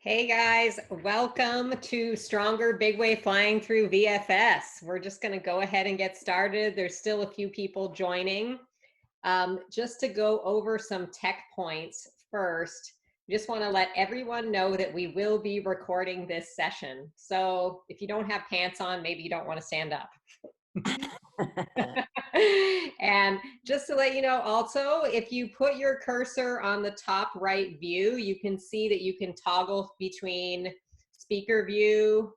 Hey guys, welcome to Stronger Big Wave Flying Through VFS. We're just going to go ahead and get started. There's still a few people joining. Just to go over some tech points first, I just want to let everyone know that we will be recording this session. So if you don't have pants on, maybe you don't want to stand up. And just to let you know also, if you put your cursor on the top right view, you can see that you can toggle between speaker view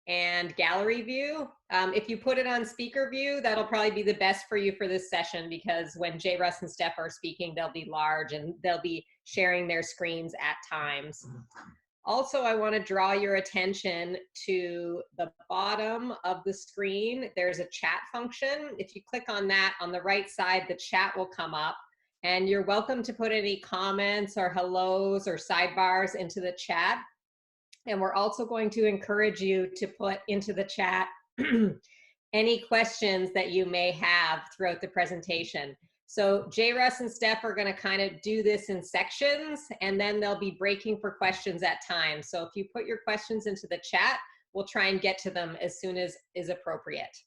and gallery view. If you put it on speaker view, that'll probably be the best for you for this session, because when Jay, Russ, and Steph are speaking, they'll be large and they'll be sharing their screens at times. Also, I want to draw your attention to the bottom of the screen. There's a chat function. If you click on that, on the right side, the chat will come up, and you're welcome to put any comments or hellos or sidebars into the chat. And we're also going to encourage you to put into the chat any questions that you may have throughout the presentation. So Jay, Russ, and Steph are going to kind of do this in sections, and then they'll be breaking for questions at times. So if you put your questions into the chat, we'll try and get to them as soon as is appropriate.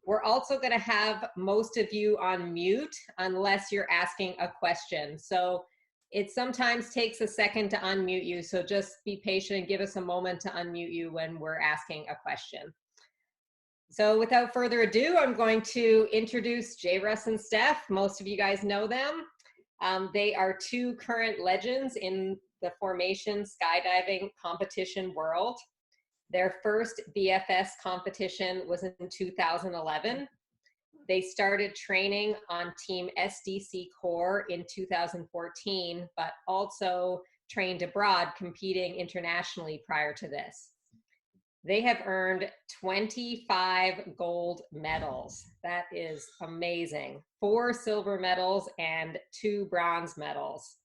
We're also going to have most of you on mute unless you're asking a question. So it sometimes takes a second to unmute you, so just be patient and give us a moment to unmute you when we're asking a question. So without further ado, I'm going to introduce Jay, Russ, and Steph. Most of you guys know them. They are two current legends in the formation skydiving competition world. Their first VFS competition was in 2011. They started training on Team SDC Core in 2014, but also trained abroad, competing internationally prior to this. They have earned 25 gold medals. That is amazing. 4 silver medals and 2 bronze medals.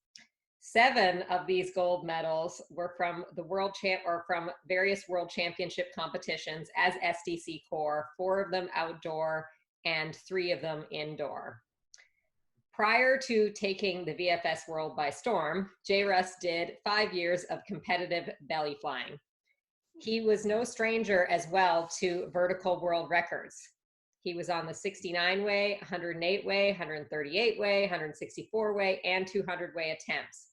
7 of these gold medals were from the from various world championship competitions as SDC Core, 4 of them outdoor and 3 of them indoor. Prior to taking the VFS world by storm, Jay Russ did 5 years of competitive belly flying. He was no stranger as well to vertical world records. He was on the 69-way, 108-way, 138-way, 164-way, and 200-way attempts.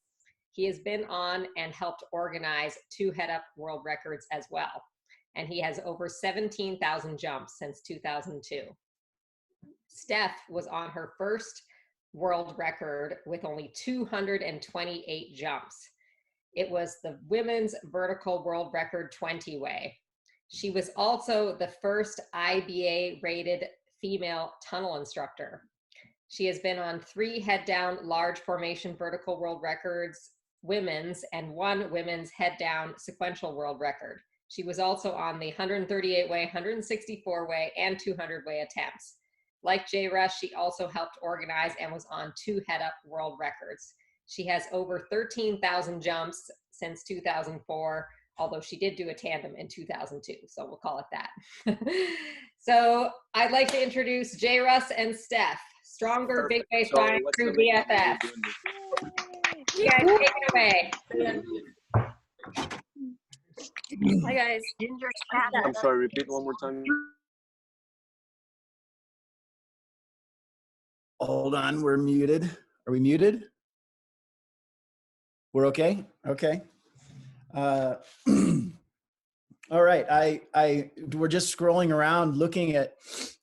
He has been on and helped organize 2 head-up world records as well. And he has over 17,000 jumps since 2002. Steph was on her first world record with only 228 jumps. It was the women's vertical world record 20-way. She was also the first IBA-rated female tunnel instructor. She has been on 3 head-down large formation vertical world records, women's, and 1 women's head-down sequential world record. She was also on the 138-way, 164-way, and 200-way attempts. Like Jay Russ, she also helped organize and was on 2 head-up world records. She has over 13,000 jumps since 2004, although she did do a tandem in 2002, so we'll call it that. So I'd like to introduce Jay, Russ, and Steph, Stronger Big Wave Flying Through VFS. You guys, take it away. Hi guys. I'm sorry, repeat one more time. Hold on, we're muted. Are we muted? We're okay? Okay. All right, we're just scrolling around looking at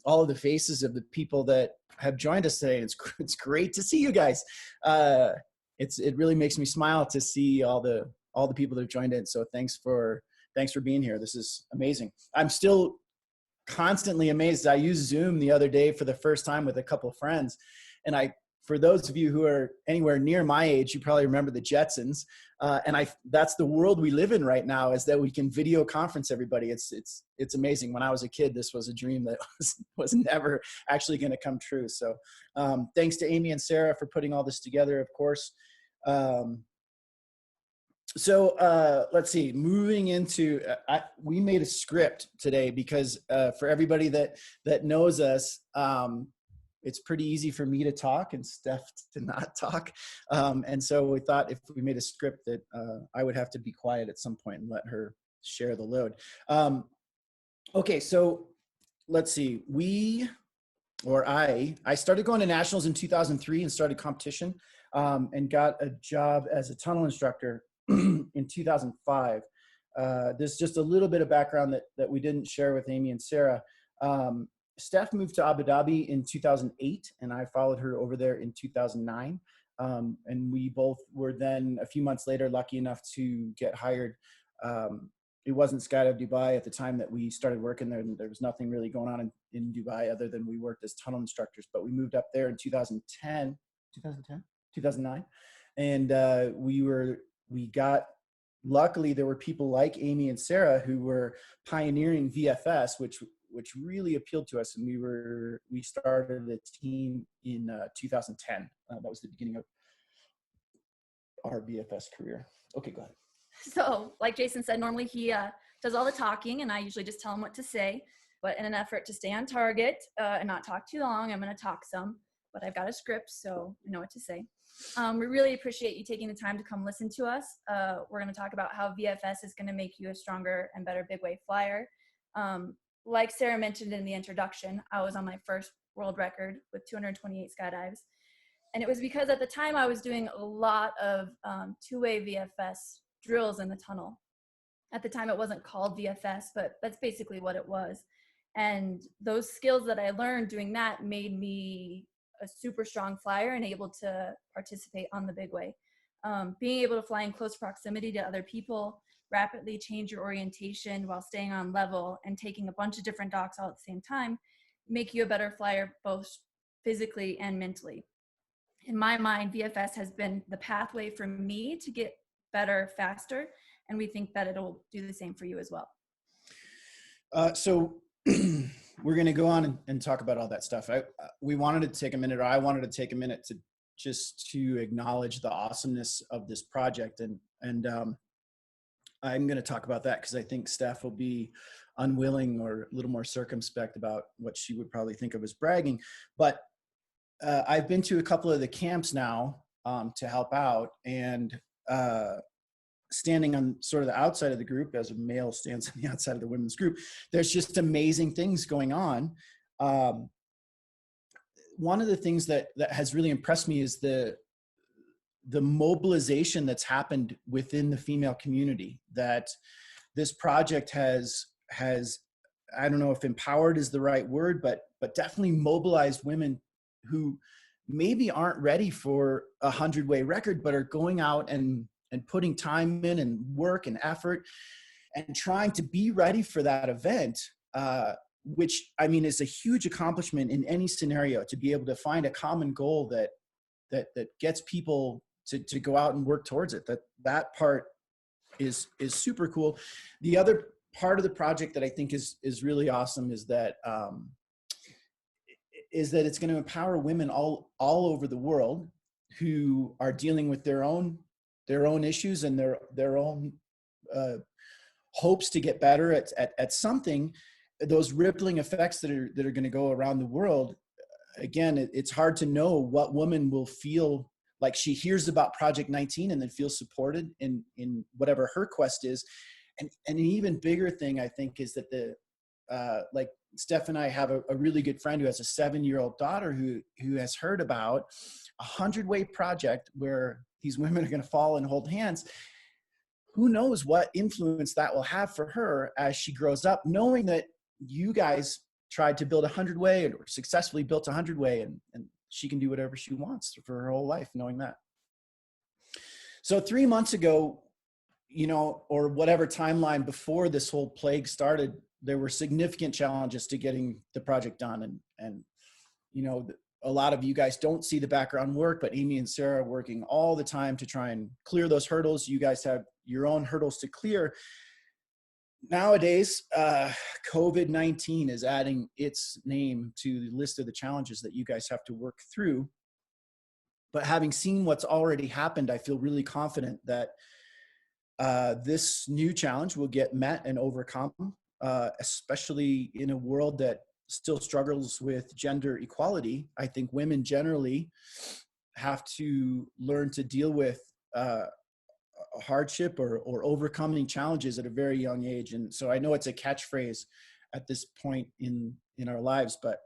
all of the faces of the people that have joined us today. It's great to see you guys. It really makes me smile to see all the people that have joined in. So thanks for being here. This is amazing. I'm still constantly amazed. I used Zoom the other day for the first time with a couple of friends, and for those of you who are anywhere near my age, you probably remember the Jetsons. That's the world we live in right now, is that we can video conference everybody. It's amazing. When I was a kid, this was a dream that was never actually going to come true. So thanks to Amy and Sarah for putting all this together, of course. Let's see, moving into, we made a script today because for everybody that knows us, it's pretty easy for me to talk and Steph to not talk. And so we thought if we made a script that I would have to be quiet at some point and let her share the load. Okay, so let's see. I started going to nationals in 2003 and started competition, and got a job as a tunnel instructor in 2005. There's just a little bit of background that we didn't share with Amy and Sarah. Steph moved to Abu Dhabi in 2008, and I followed her over there in 2009. And we both were then, a few months later, lucky enough to get hired. It wasn't Skydive Dubai at the time that we started working there, and there was nothing really going on in Dubai other than we worked as tunnel instructors. But we moved up there in 2009. And luckily there were people like Amy and Sarah who were pioneering VFS, which really appealed to us. And we started a team in 2010. That was the beginning of our VFS career. Okay, go ahead. So, like Jason said, normally he does all the talking, and I usually just tell him what to say. But in an effort to stay on target and not talk too long, I'm going to talk some. But I've got a script, so I know what to say. We really appreciate you taking the time to come listen to us. We're going to talk about how VFS is going to make you a stronger and better big wave flyer. Like Sarah mentioned in the introduction, I was on my first world record with 228 skydives. And it was because at the time I was doing a lot of two-way VFS drills in the tunnel. At the time it wasn't called VFS, but that's basically what it was. And those skills that I learned doing that made me a super strong flyer and able to participate on the big way. Being able to fly in close proximity to other people, rapidly change your orientation while staying on level and taking a bunch of different docks all at the same time, make you a better flyer both physically and mentally. In my mind, VFS has been the pathway for me to get better faster, and we think that it'll do the same for you as well. So we're going to go on and talk about all that stuff. I wanted to take a minute to just to acknowledge the awesomeness of this project. And I'm going to talk about that because I think Steph will be unwilling or a little more circumspect about what she would probably think of as bragging. But I've been to a couple of the camps now to help out, and standing on sort of the outside of the group as a male stands on the outside of the women's group, there's just amazing things going on. One of the things that has really impressed me is the mobilization that's happened within the female community, that this project has, I don't know if empowered is the right word, but definitely mobilized women who maybe aren't ready for a 100-way record, but are going out and putting time in and work and effort and trying to be ready for that event, which I mean is a huge accomplishment in any scenario, to be able to find a common goal that gets people to go out and work towards it. That part is super cool. The other part of the project that I think is really awesome is that it's going to empower women all over the world who are dealing with their own issues and their own hopes to get better at something. Those rippling effects that are going to go around the world. Again, it's hard to know what woman will feel like she hears about Project 19 and then feels supported in whatever her quest is. And an even bigger thing, I think, is that like Steph and I have a really good friend who has a 7-year-old daughter who has heard about a 100-way project where these women are going to fall and hold hands. Who knows what influence that will have for her as she grows up, knowing that you guys tried to build a 100-way or successfully built a 100-way, and she can do whatever she wants for her whole life, knowing that. So 3 months ago, or whatever timeline before this whole plague started, there were significant challenges to getting the project done. And a lot of you guys don't see the background work, but Amy and Sarah are working all the time to try and clear those hurdles. You guys have your own hurdles to clear. Nowadays, COVID-19 is adding its name to the list of the challenges that you guys have to work through. But having seen what's already happened, I feel really confident that this new challenge will get met and overcome, especially in a world that still struggles with gender equality. I think women generally have to learn to deal with hardship or overcoming challenges at a very young age. And so I know it's a catchphrase at this point in our lives, but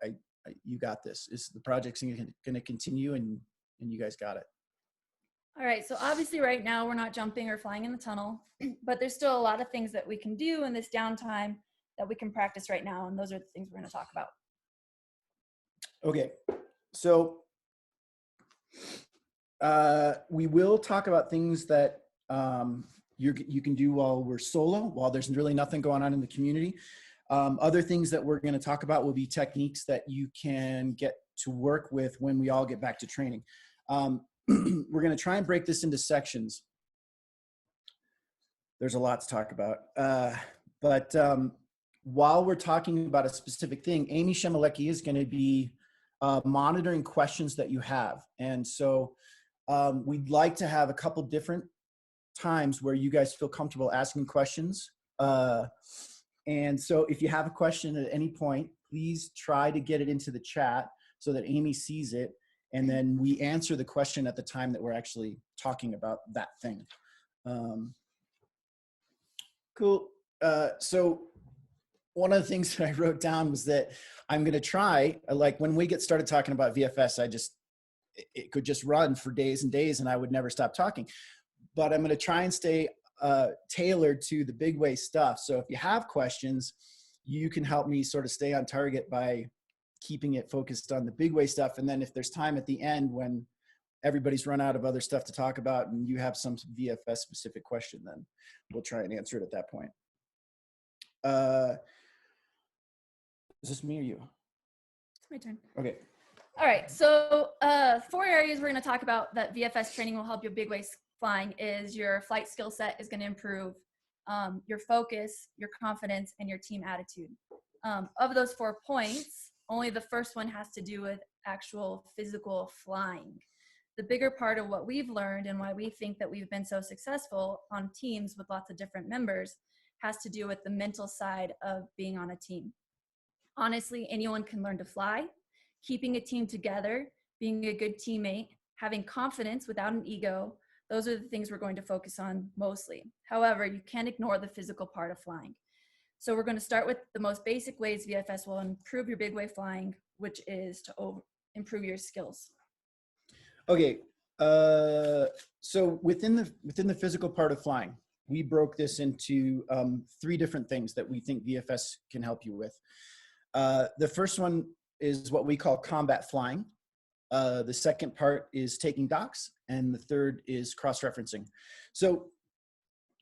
you got this. The project's going to continue, and you guys got it. All right, so obviously right now we're not jumping or flying in the tunnel, but there's still a lot of things that we can do in this downtime that we can practice right now, and those are the things we're going to talk about. Okay, so we will talk about things that you can do while we're solo, while there's really nothing going on in the community. Other things that we're going to talk about will be techniques that you can get to work with when we all get back to training. We're going to try and break this into sections. There's a lot to talk about. But while we're talking about a specific thing, Amy Shemelecki is going to be monitoring questions that you have. And so we'd like to have a couple different times where you guys feel comfortable asking questions. And so if you have a question at any point, please try to get it into the chat so that Amy sees it. And then we answer the question at the time that we're actually talking about that thing. Cool. So one of the things that I wrote down was that I'm going to try, like when we get started talking about VFS, it could just run for days and days and I would never stop talking. But I'm going to try and stay tailored to the big way stuff. So if you have questions, you can help me sort of stay on target by keeping it focused on the big way stuff. And then if there's time at the end when everybody's run out of other stuff to talk about and you have some VFS specific question, then we'll try and answer it at that point. Is this me or you? It's my turn. Okay. All right, so 4 areas we're going to talk about that VFS training will help you big way flying is your flight skill set is going to improve, your focus, your confidence, and your team attitude. Of those 4 points, only the first one has to do with actual physical flying. The bigger part of what we've learned and why we think that we've been so successful on teams with lots of different members has to do with the mental side of being on a team. Honestly, anyone can learn to fly. Keeping a team together, being a good teammate, having confidence without an ego, those are the things we're going to focus on mostly. However, you can't ignore the physical part of flying. So we're going to start with the most basic ways VFS will improve your big way flying, which is to improve your skills. Okay, so within the physical part of flying, we broke this into 3 different things that we think VFS can help you with. The first one is what we call combat flying. The second part is taking docs, and the third is cross-referencing. So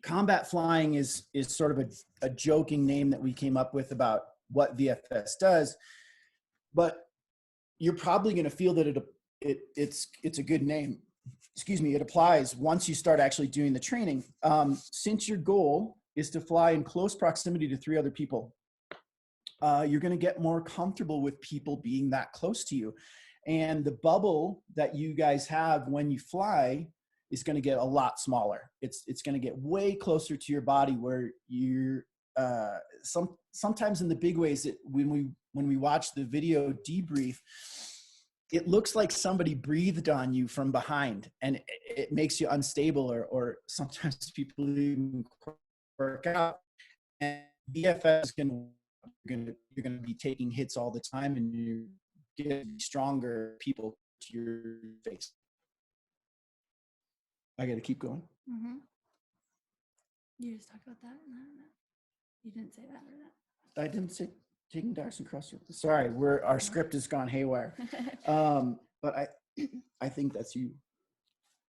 combat flying is sort of a joking name that we came up with about what VFS does, but you're probably going to feel that it's a good name. Excuse me, it applies once you start actually doing the training. Since your goal is to fly in close proximity to 3 other people, you're going to get more comfortable with people being that close to you. And the bubble that you guys have when you fly is going to get a lot smaller. It's going to get way closer to your body where you're sometimes in the big ways when we watch the video debrief, it looks like somebody breathed on you from behind and it makes you unstable or sometimes people even work out. And VFS is you're going to be taking hits all the time and you're getting stronger people to your face. I got to keep going. Mm-hmm. You just talked about that? No. You didn't say that or that. I didn't say taking docs and cross. Sorry, our script has gone haywire. But I think that's you.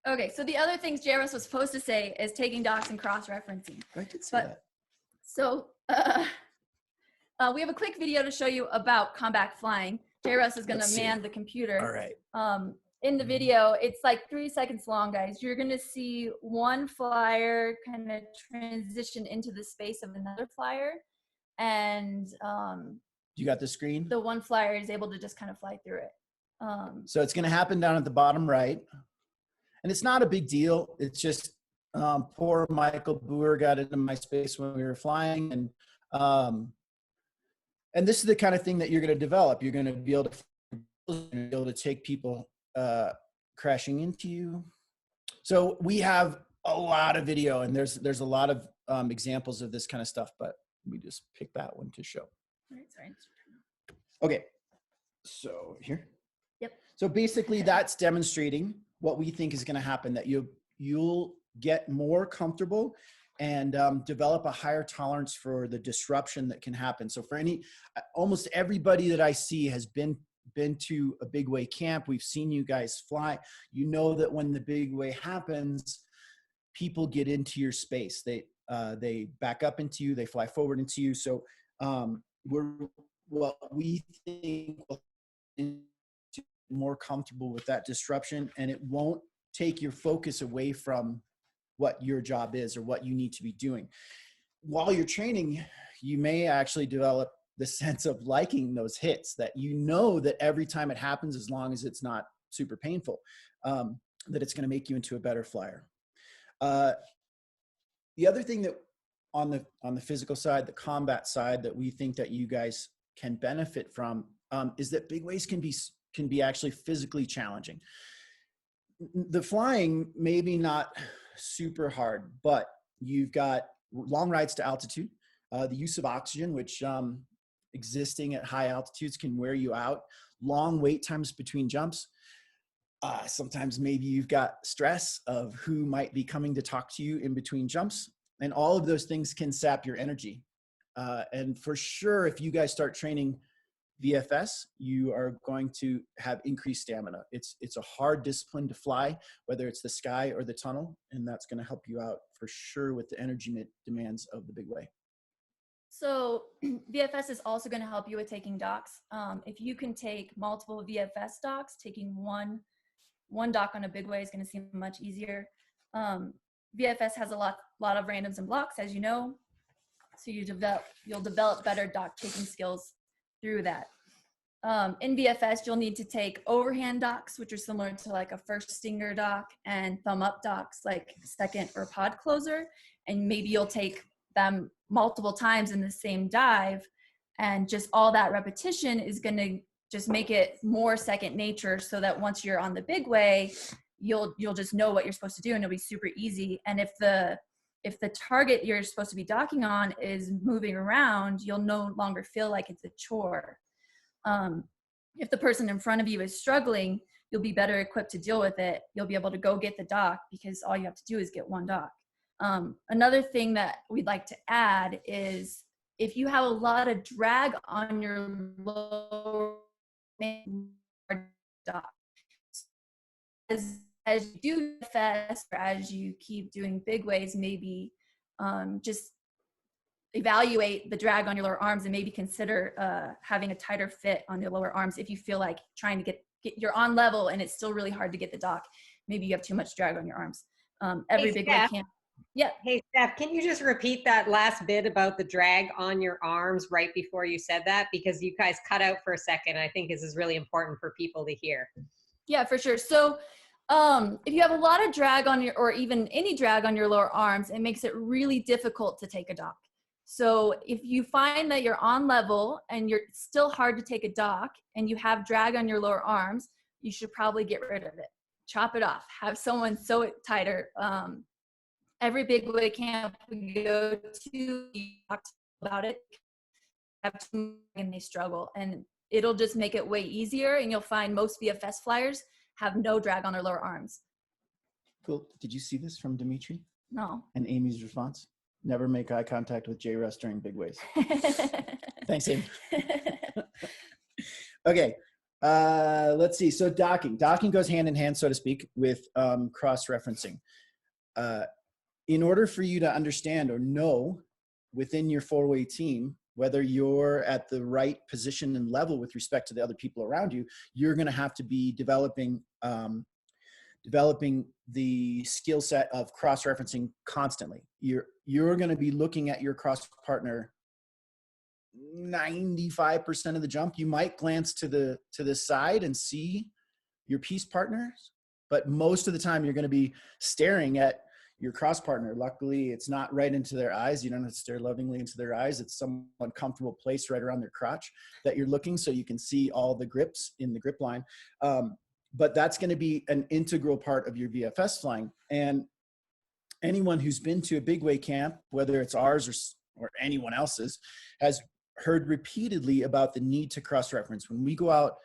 Okay, so the other things Jairus was supposed to say is taking docs and cross-referencing. I did say that. So we have a quick video to show you about combat flying. Jairus is going to man the computer. All right. In the video, it's like 3 seconds long, guys. You're going to see one flyer kind of transition into the space of another flyer. And you got the screen? The one flyer is able to just kind of fly through it. So it's going to happen down at the bottom right. And it's not a big deal. It's just poor Michael Boer got into my space when we were flying. And And this is the kind of thing that you're going to develop. You're going to be able to take people crashing into you. So we have a lot of video, and there's a lot of examples of this kind of stuff, but we just picked that one to show. Sorry. Okay, so here. Yep. So basically that's demonstrating what we think is going to happen, that you'll get more comfortable and develop a higher tolerance for the disruption that can happen. So for almost everybody that I see has been to a big way camp. We've seen you guys fly. You know that when the big way happens, people get into your space. They back up into you, they fly forward into you. So what we think will be more comfortable with that disruption, and it won't take your focus away from what your job is or what you need to be doing. While you're training, you may actually develop the sense of liking those hits, that you know that every time it happens, as long as it's not super painful, that it's going to make you into a better flyer. The other thing that on the physical side, the combat side, that we think that you guys can benefit from is that big waves can be actually physically challenging. The flying maybe not super hard, but you've got long rides to altitude, the use of oxygen, which existing at high altitudes can wear you out, long wait times between jumps. Sometimes maybe you've got stress of who might be coming to talk to you in between jumps, and all of those things can sap your energy. And for sure, if you guys start training VFS, you are going to have increased stamina. It's a hard discipline to fly, whether it's the sky or the tunnel, and that's going to help you out for sure with the energy demands of the big way. So VFS is also going to help you with taking docks. If you can take multiple VFS docks, taking one dock on a big way is going to seem much easier. VFS has a lot of randoms and blocks, as you know, so you'll develop better dock taking skills through that. In VFS, you'll need to take overhand docks, which are similar to like a first stinger dock, and thumb up docks like second or pod closer, and maybe you'll take them multiple times in the same dive, and just all that repetition is going to just make it more second nature, so that once you're on the big way, you'll just know what you're supposed to do, and it'll be super easy. And if the target you're supposed to be docking on is moving around, you'll no longer feel like it's a chore. If the person in front of you is struggling, you'll be better equipped to deal with it. You'll be able to go get the dock, because all you have to do is get one dock. Another thing that we'd like to add is if you have a lot of drag on your lower dock, as you do VFS, or as you keep doing big waves, maybe just evaluate the drag on your lower arms, and maybe consider having a tighter fit on your lower arms if you feel like trying to get you're on level and it's still really hard to get the dock. Maybe you have too much drag on your arms. Every big wave can't. Yeah. Hey, Steph, can you just repeat that last bit about the drag on your arms right before you said that? Because you guys cut out for a second. I think this is really important for people to hear. Yeah, for sure. So if you have a lot of drag on your, or even any drag on your lower arms, it makes it really difficult to take a dock. So if you find that you're on level and you're still hard to take a dock and you have drag on your lower arms, you should probably get rid of it. Chop it off. Have someone sew it tighter. Every big wave camp we go to, you talk about it, and they struggle, and it'll just make it way easier. And you'll find most VFS flyers have no drag on their lower arms. Cool. Did you see this from Dimitri? No. And Amy's response? Never make eye contact with J. Russ during big waves. Thanks, Amy. Okay. Let's see. So docking. Docking goes hand in hand, so to speak, with cross-referencing. In order for you to understand or know within your four-way team whether you're at the right position and level with respect to the other people around you, you're going to have to be developing the skill set of cross-referencing constantly. You're going to be looking at your cross partner 95% of the jump. You might glance to the side and see your piece partners, but most of the time you're going to be staring at your cross partner. Luckily, it's not right into their eyes. You don't have to stare lovingly into their eyes. It's some uncomfortable place right around their crotch that you're looking, so you can see all the grips in the grip line. But that's going to be an integral part of your VFS flying. And anyone who's been to a big way camp, whether it's ours or anyone else's, has heard repeatedly about the need to cross-reference. When we go out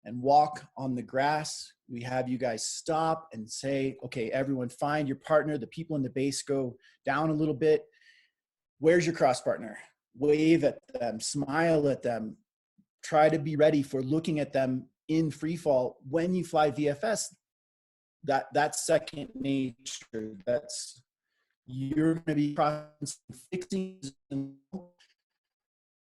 and walk on the grass, we have you guys stop and say, okay, everyone find your partner. The people in the base go down a little bit. Where's your cross partner? Wave at them, smile at them. Try to be ready for looking at them in free fall. When you fly VFS, that's second nature. That's, you're going to be fixing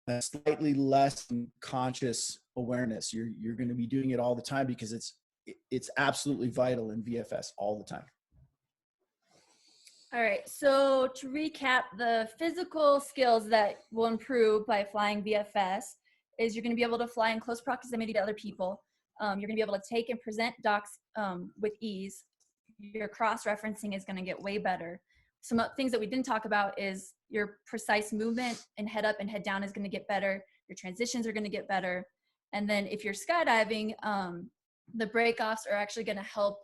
a slightly less conscious awareness. You're going to be doing it all the time because it's absolutely vital in VFS all the time. All right, so to recap, the physical skills that will improve by flying VFS is you're going to be able to fly in close proximity to other people. You're going to be able to take and present docs with ease. Your cross-referencing is going to get way better. Some things that we didn't talk about is your precise movement and head up and head down is going to get better. Your transitions are going to get better. And then if you're skydiving, the breakoffs are actually going to help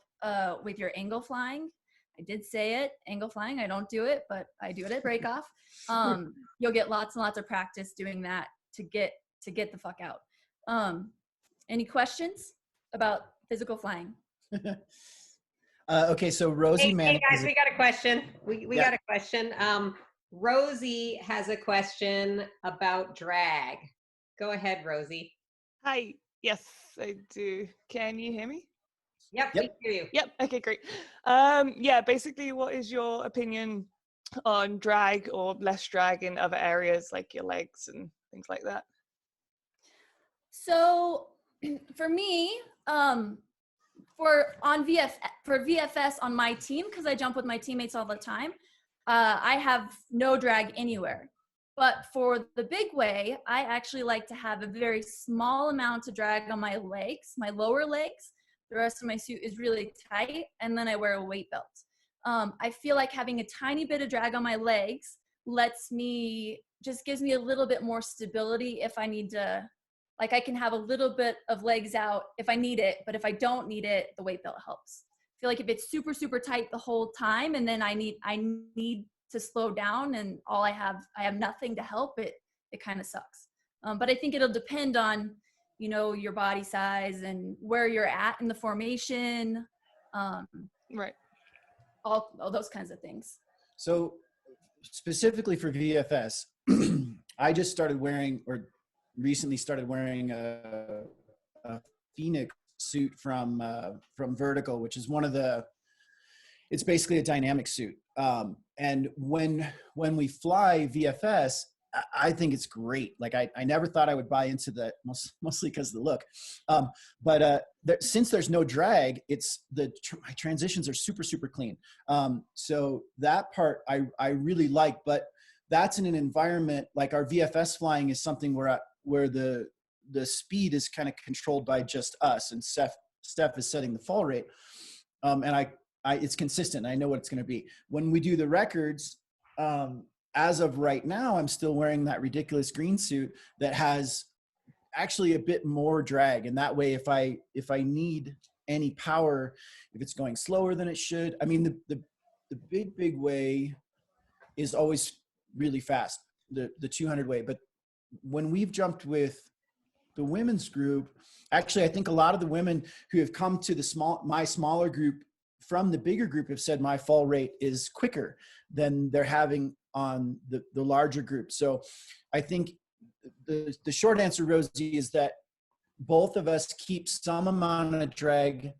with your angle flying. I did say it, angle flying. I don't do it, but I do it at breakoff. You'll get lots and lots of practice doing that to get the fuck out. Any questions about physical flying? Okay, so Rosie Hey guys, we got a question. We Yeah. got a question. Rosie has a question about drag. Go ahead, Rosie. Hi. Yes, I do. Can you hear me? Yep, we hear you. Yep. Okay, great. Yeah, basically, what is your opinion on drag or less drag in other areas like your legs and things like that? So for me, for VFS on my team, because I jump with my teammates all the time, I have no drag anywhere. But for the big way, I actually like to have a very small amount of drag on my legs, my lower legs. The rest of my suit is really tight, and then I wear a weight belt. I feel like having a tiny bit of drag on my legs gives me a little bit more stability if I need to. Like, I can have a little bit of legs out if I need it, but if I don't need it, the weight belt helps. I feel like if it's super, super tight the whole time and then I need to slow down and I have nothing to help it, it kind of sucks. But I think it'll depend on, your body size and where you're at in the formation. Right. All those kinds of things. So specifically for VFS, I just started wearing, or recently started wearing a Phoenix suit from Vertical, which is it's basically a dynamic suit. And when we fly VFS, I think it's great. Like I never thought I would buy into that, mostly because of the look. But since there's no drag, my transitions are super, super clean. So that part I really like, but that's in an environment like our VFS flying is something where the speed is kind of controlled by just us, and Steph is setting the fall rate. And it's consistent. I know what it's going to be. When we do the records, as of right now, I'm still wearing that ridiculous green suit that has actually a bit more drag. And that way, if I need any power, if it's going slower than it should, I mean, the big way is always really fast, the 200 way. But when we've jumped with the women's group, actually, I think a lot of the women who have come to my smaller group from the bigger group have said my fall rate is quicker than they're having on the larger group. So I think the short answer, Rosie, is that both of us keep some amount of drag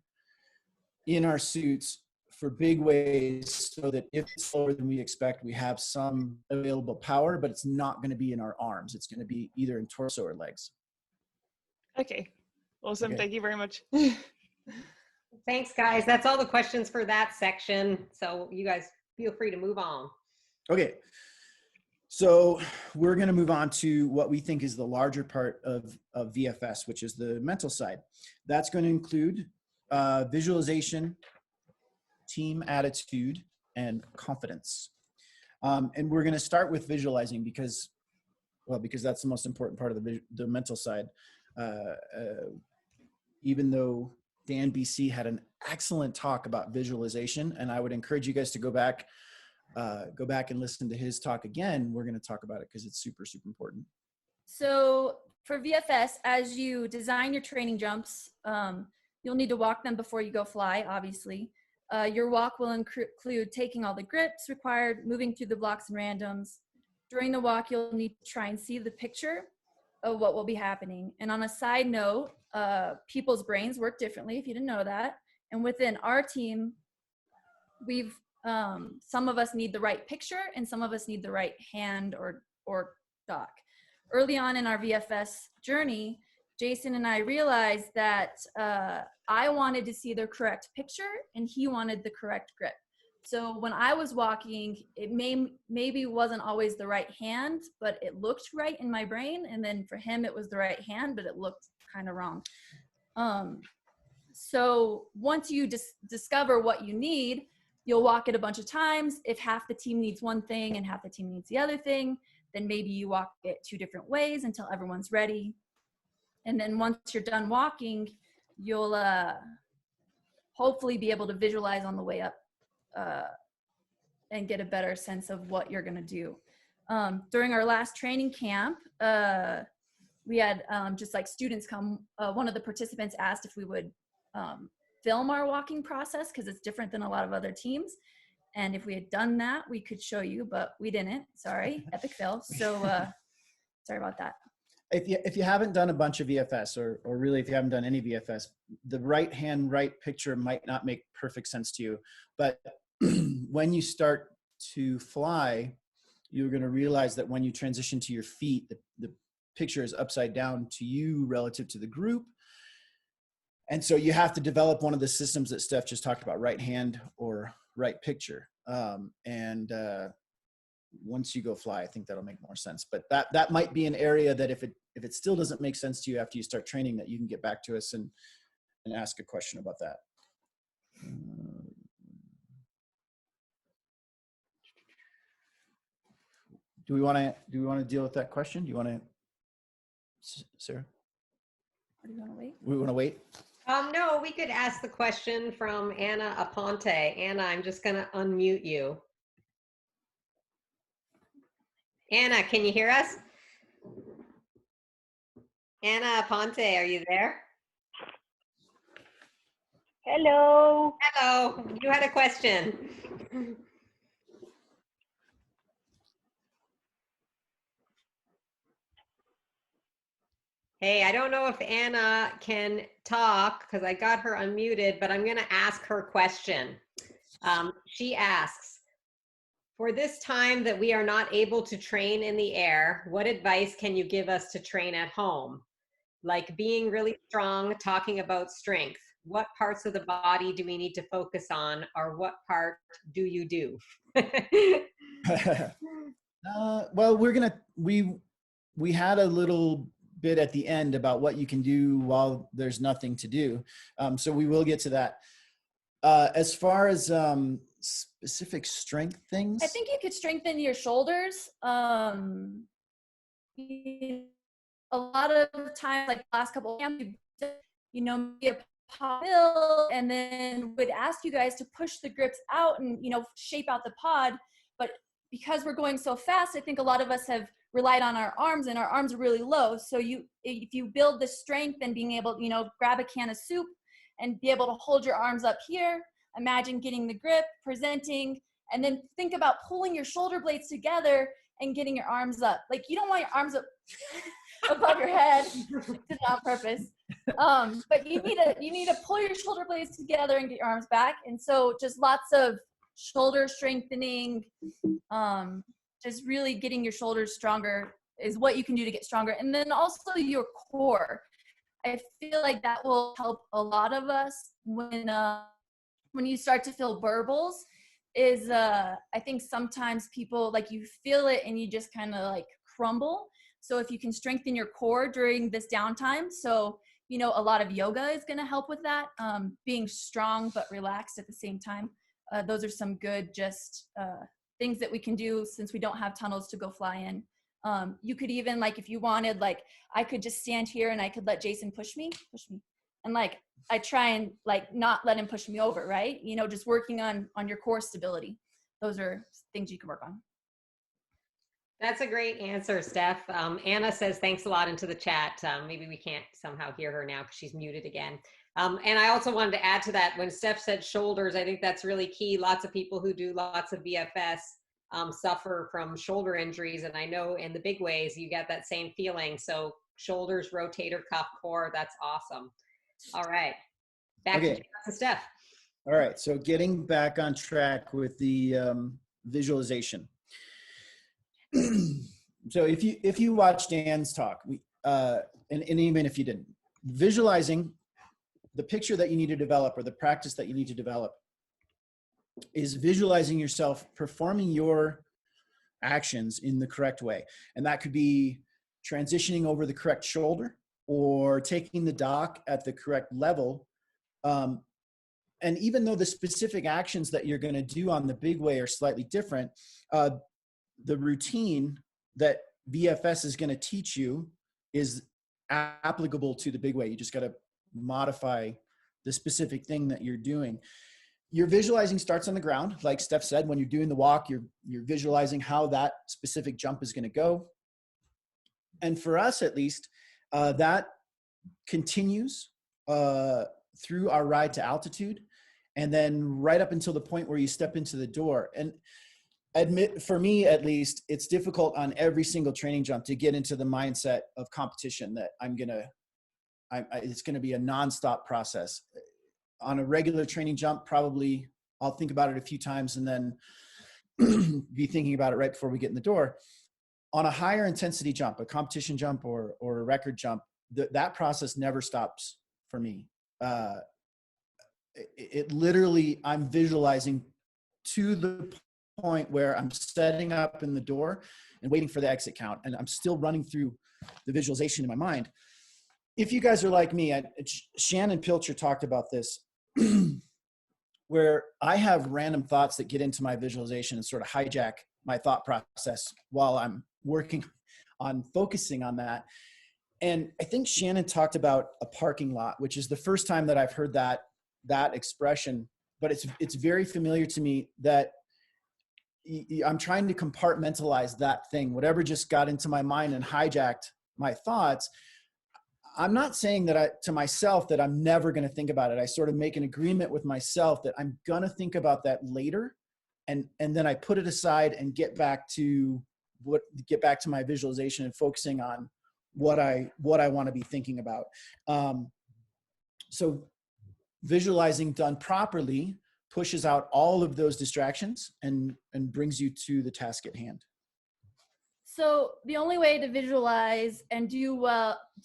in our suits for big ways, so that if it's slower than we expect, we have some available power, but it's not going to be in our arms. It's going to be either in torso or legs. Okay. Awesome. Okay. Thank you very much. Thanks, guys. That's all the questions for that section. So you guys feel free to move on. Okay. So we're going to move on to what we think is the larger part of VFS, which is the mental side. That's going to include visualization, team attitude, and confidence. And we're going to start with visualizing because that's the most important part of the mental side. Even though Dan BC had an excellent talk about visualization, and I would encourage you guys to go back and listen to his talk again. We're going to talk about it because it's super, super important. So for VFS, as you design your training jumps, you'll need to walk them before you go fly, obviously. Your walk will include taking all the grips required, moving through the blocks and randoms. During the walk, you'll need to try and see the picture of what will be happening. And on a side note, people's brains work differently, if you didn't know that. And within our team, some of us need the right picture and some of us need the right hand or dock. Early on in our VFS journey, Jason and I realized that I wanted to see the correct picture and he wanted the correct grip. So when I was walking, it maybe wasn't always the right hand, but it looked right in my brain. And then for him, it was the right hand, but it looked kind of wrong. So once you discover what you need, you'll walk it a bunch of times. If half the team needs one thing and half the team needs the other thing, then maybe you walk it 2 different ways until everyone's ready. And then once you're done walking, you'll hopefully be able to visualize on the way up and get a better sense of what you're gonna do. During our last training camp, we had just like students come. One of the participants asked if we would film our walking process because it's different than a lot of other teams. And if we had done that, we could show you, but we didn't. Sorry, epic fail. So sorry about that. If you haven't done a bunch of VFS or really if you haven't done any VFS, the right hand, right picture might not make perfect sense to you. But when you start to fly, you're going to realize that when you transition to your feet, the picture is upside down to you relative to the group. And so you have to develop one of the systems that Steph just talked about, right hand or right picture. Once you go fly, I think that'll make more sense. But that might be an area that if it still doesn't make sense to you after you start training, that you can get back to us and ask a question about that. Do we want to deal with that question? Do you want to, Sarah? Or do you want to wait? We want to wait? No, we could ask the question from Anna Aponte. Anna, I'm just going to unmute you. Anna, can you hear us? Anna Aponte, are you there? Hello. Hello, you had a question. Hey, I don't know if Anna can talk because I got her unmuted, but I'm going to ask her question. She asks, for this time that we are not able to train in the air, what advice can you give us to train at home? Like being really strong, talking about strength. What parts of the body do we need to focus on, or what part do you do? Well, we had a little bit at the end about what you can do while there's nothing to do. So we will get to that. As far as specific strength things, I think you could strengthen your shoulders. A lot of times, like the last couple of camps, maybe a pod build, and then would ask you guys to push the grips out and shape out the pod. But because we're going so fast, I think a lot of us have relied on our arms, and our arms are really low. So if you build the strength and being able, grab a can of soup and be able to hold your arms up here, imagine getting the grip, presenting, and then think about pulling your shoulder blades together and getting your arms up. Like, you don't want your arms up above your head, it's on purpose. But you need to pull your shoulder blades together and get your arms back. And so just lots of shoulder strengthening, just really getting your shoulders stronger is what you can do to get stronger. And then also your core. I feel like that will help a lot of us when you start to feel burbles. I think sometimes people, like, you feel it and you just kind of like crumble. So if you can strengthen your core during this downtime, so a lot of yoga is going to help with that, being strong but relaxed at the same time. those are some good just things that we can do since we don't have tunnels to go fly in. You could even, like, if you wanted, like, I could just stand here and I could let Jason push me. And like, I try and like not let him push me over, right? You know, just working on your core stability. Those are things you can work on. That's a great answer, Steph. Anna says, thanks a lot into the chat. Maybe we can't somehow hear her now because she's muted again. And I also wanted to add to that, when Steph said shoulders, I think that's really key. Lots of people who do lots of VFS suffer from shoulder injuries. And I know in the big ways, you get that same feeling. So shoulders, rotator cuff, core, that's awesome. All right, back to Steph. All right, so getting back on track with the visualization. So if you watch Dan's talk, and even if you didn't, visualizing the picture that you need to develop or the practice that you need to develop is visualizing yourself performing your actions in the correct way. And that could be transitioning over the correct shoulder or taking the dock at the correct level. And even though the specific actions that you're going to do on the big way are slightly different, the routine that VFS is going to teach you is applicable to the big way. You just got to modify the specific thing that you're doing. Your visualizing starts on the ground. Like Steph said, when you're doing the walk, you're visualizing how that specific jump is going to go. And for us, at least, that continues through our ride to altitude, and then right up until the point where you step into the door. And for me, at least, it's difficult on every single training jump to get into the mindset of competition that it's going to be a nonstop process. On a regular training jump, probably I'll think about it a few times and then be thinking about it right before we get in the door. On a higher intensity jump, a competition jump or a record jump, that process never stops for me. It literally, I'm visualizing to the point where I'm setting up in the door and waiting for the exit count. And I'm still running through the visualization in my mind. If you guys are like me, Shannon Pilcher talked about this, where I have random thoughts that get into my visualization and sort of hijack my thought process while I'm working on focusing on that. And I think Shannon talked about a parking lot, which is the first time that I've heard that expression, but it's very familiar to me that I'm trying to compartmentalize that thing, whatever just got into my mind and hijacked my thoughts. I'm not saying that to myself that I'm never going to think about it. I sort of make an agreement with myself that I'm going to think about that later. And then I put it aside and get back to my visualization and focusing on what I want to be thinking about. So visualizing done properly pushes out all of those distractions and brings you to the task at hand. So the only way to visualize and do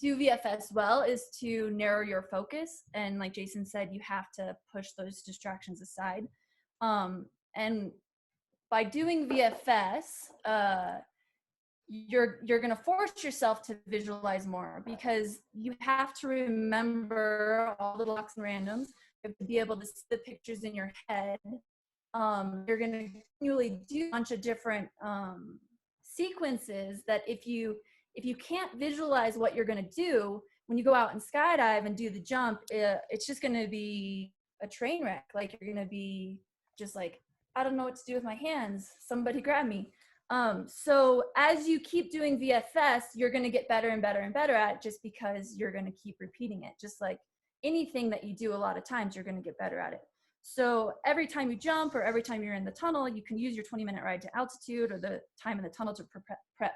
VFS well is to narrow your focus. And like Jason said, you have to push those distractions aside. And by doing VFS, you're going to force yourself to visualize more, because you have to remember all the blocks and randoms. You have to be able to see the pictures in your head. You're going to continually do a bunch of different sequences that if you can't visualize what you're going to do when you go out and skydive and do the jump, it's just going to be a train wreck. Like, you're going to be just like, I don't know what to do with my hands. Somebody grab me. So as you keep doing VFS, you're going to get better and better and better at it, just because you're going to keep repeating it. Just like anything that you do a lot of times, you're going to get better at it. So every time you jump or every time you're in the tunnel, you can use your 20-minute ride to altitude or the time in the tunnel to prep.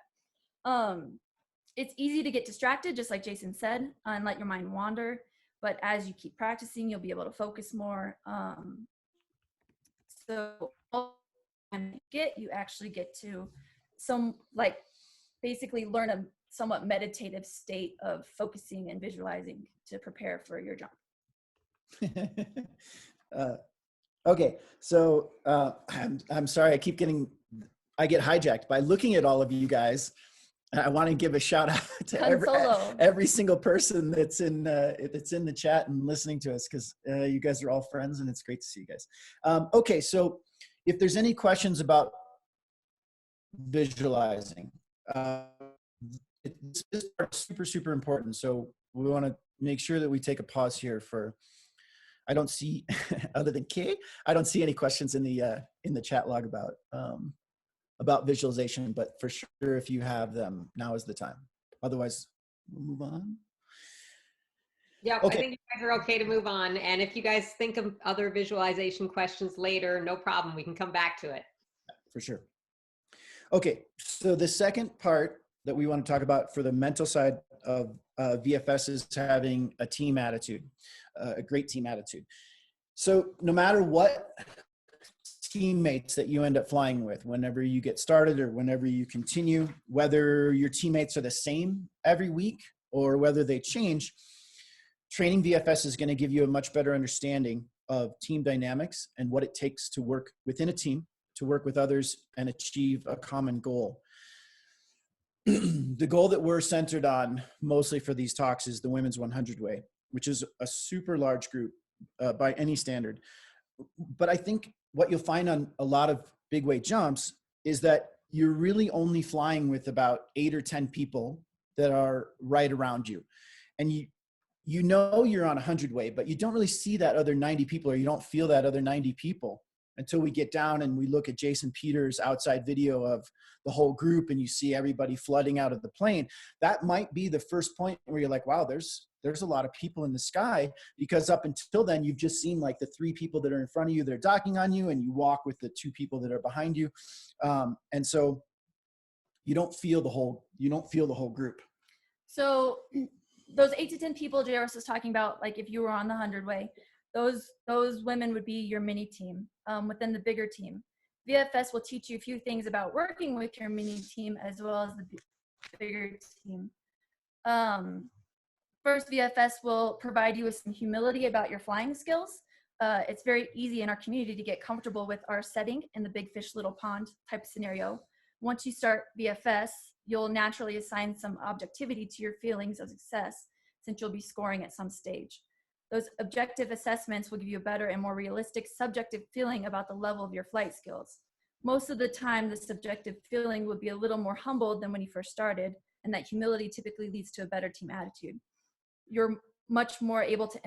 It's easy to get distracted, just like Jason said, and let your mind wander. But as you keep practicing, you'll be able to focus more. So you actually get to basically learn a somewhat meditative state of focusing and visualizing to prepare for your jump. Okay, so I'm sorry, I get hijacked by looking at all of you guys I want to give a shout out to Han Solo. every single person that's in the chat and listening to us, because you guys are all friends and it's great to see you guys. Okay, so if there's any questions about visualizing, this part's super important. So we want to make sure that we take a pause here for. I don't see, other than Kay, I don't see any questions in the chat log about visualization, but for sure, if you have them, now is the time. Otherwise, we'll move on. Yeah, Okay. I think you guys are okay to move on. And if you guys think of other visualization questions later, no problem. We can come back to it. For sure. Okay, so the second part that we want to talk about for the mental side of VFS is having a team attitude, a great team attitude. So no matter what teammates that you end up flying with, whenever you get started or whenever you continue, whether your teammates are the same every week or whether they change, training VFS is going to give you a much better understanding of team dynamics and what it takes to work within a team, to work with others and achieve a common goal. The goal that we're centered on mostly for these talks is the Women's 100 Way, which is a super large group by any standard. But I think what you'll find on a lot of big weight jumps is that you're really only flying with about 8 or 10 people that are right around you. And you know you're on 100 way, but you don't really see that other 90 people, or you don't feel that other 90 people until we get down and we look at Jason Peters' outside video of the whole group and you see everybody flooding out of the plane. That might be the first point where you're like, wow, there's a lot of people in the sky, because up until then you've just seen like the 3 people that are in front of you that are docking on you, and you walk with the 2 people that are behind you. And so you don't feel the whole group. So those 8 to 10 people JRS was talking about, like if you were on the 100 way, those women would be your mini team within the bigger team. VFS will teach you a few things about working with your mini team as well as the bigger team. First, VFS will provide you with some humility about your flying skills. It's very easy in our community to get comfortable with our setting in the big fish, little pond type scenario. Once you start VFS, you'll naturally assign some objectivity to your feelings of success, since you'll be scoring at some stage. Those objective assessments will give you a better and more realistic subjective feeling about the level of your flight skills. Most of the time, the subjective feeling will be a little more humbled than when you first started, and that humility typically leads to a better team attitude. You're much more able to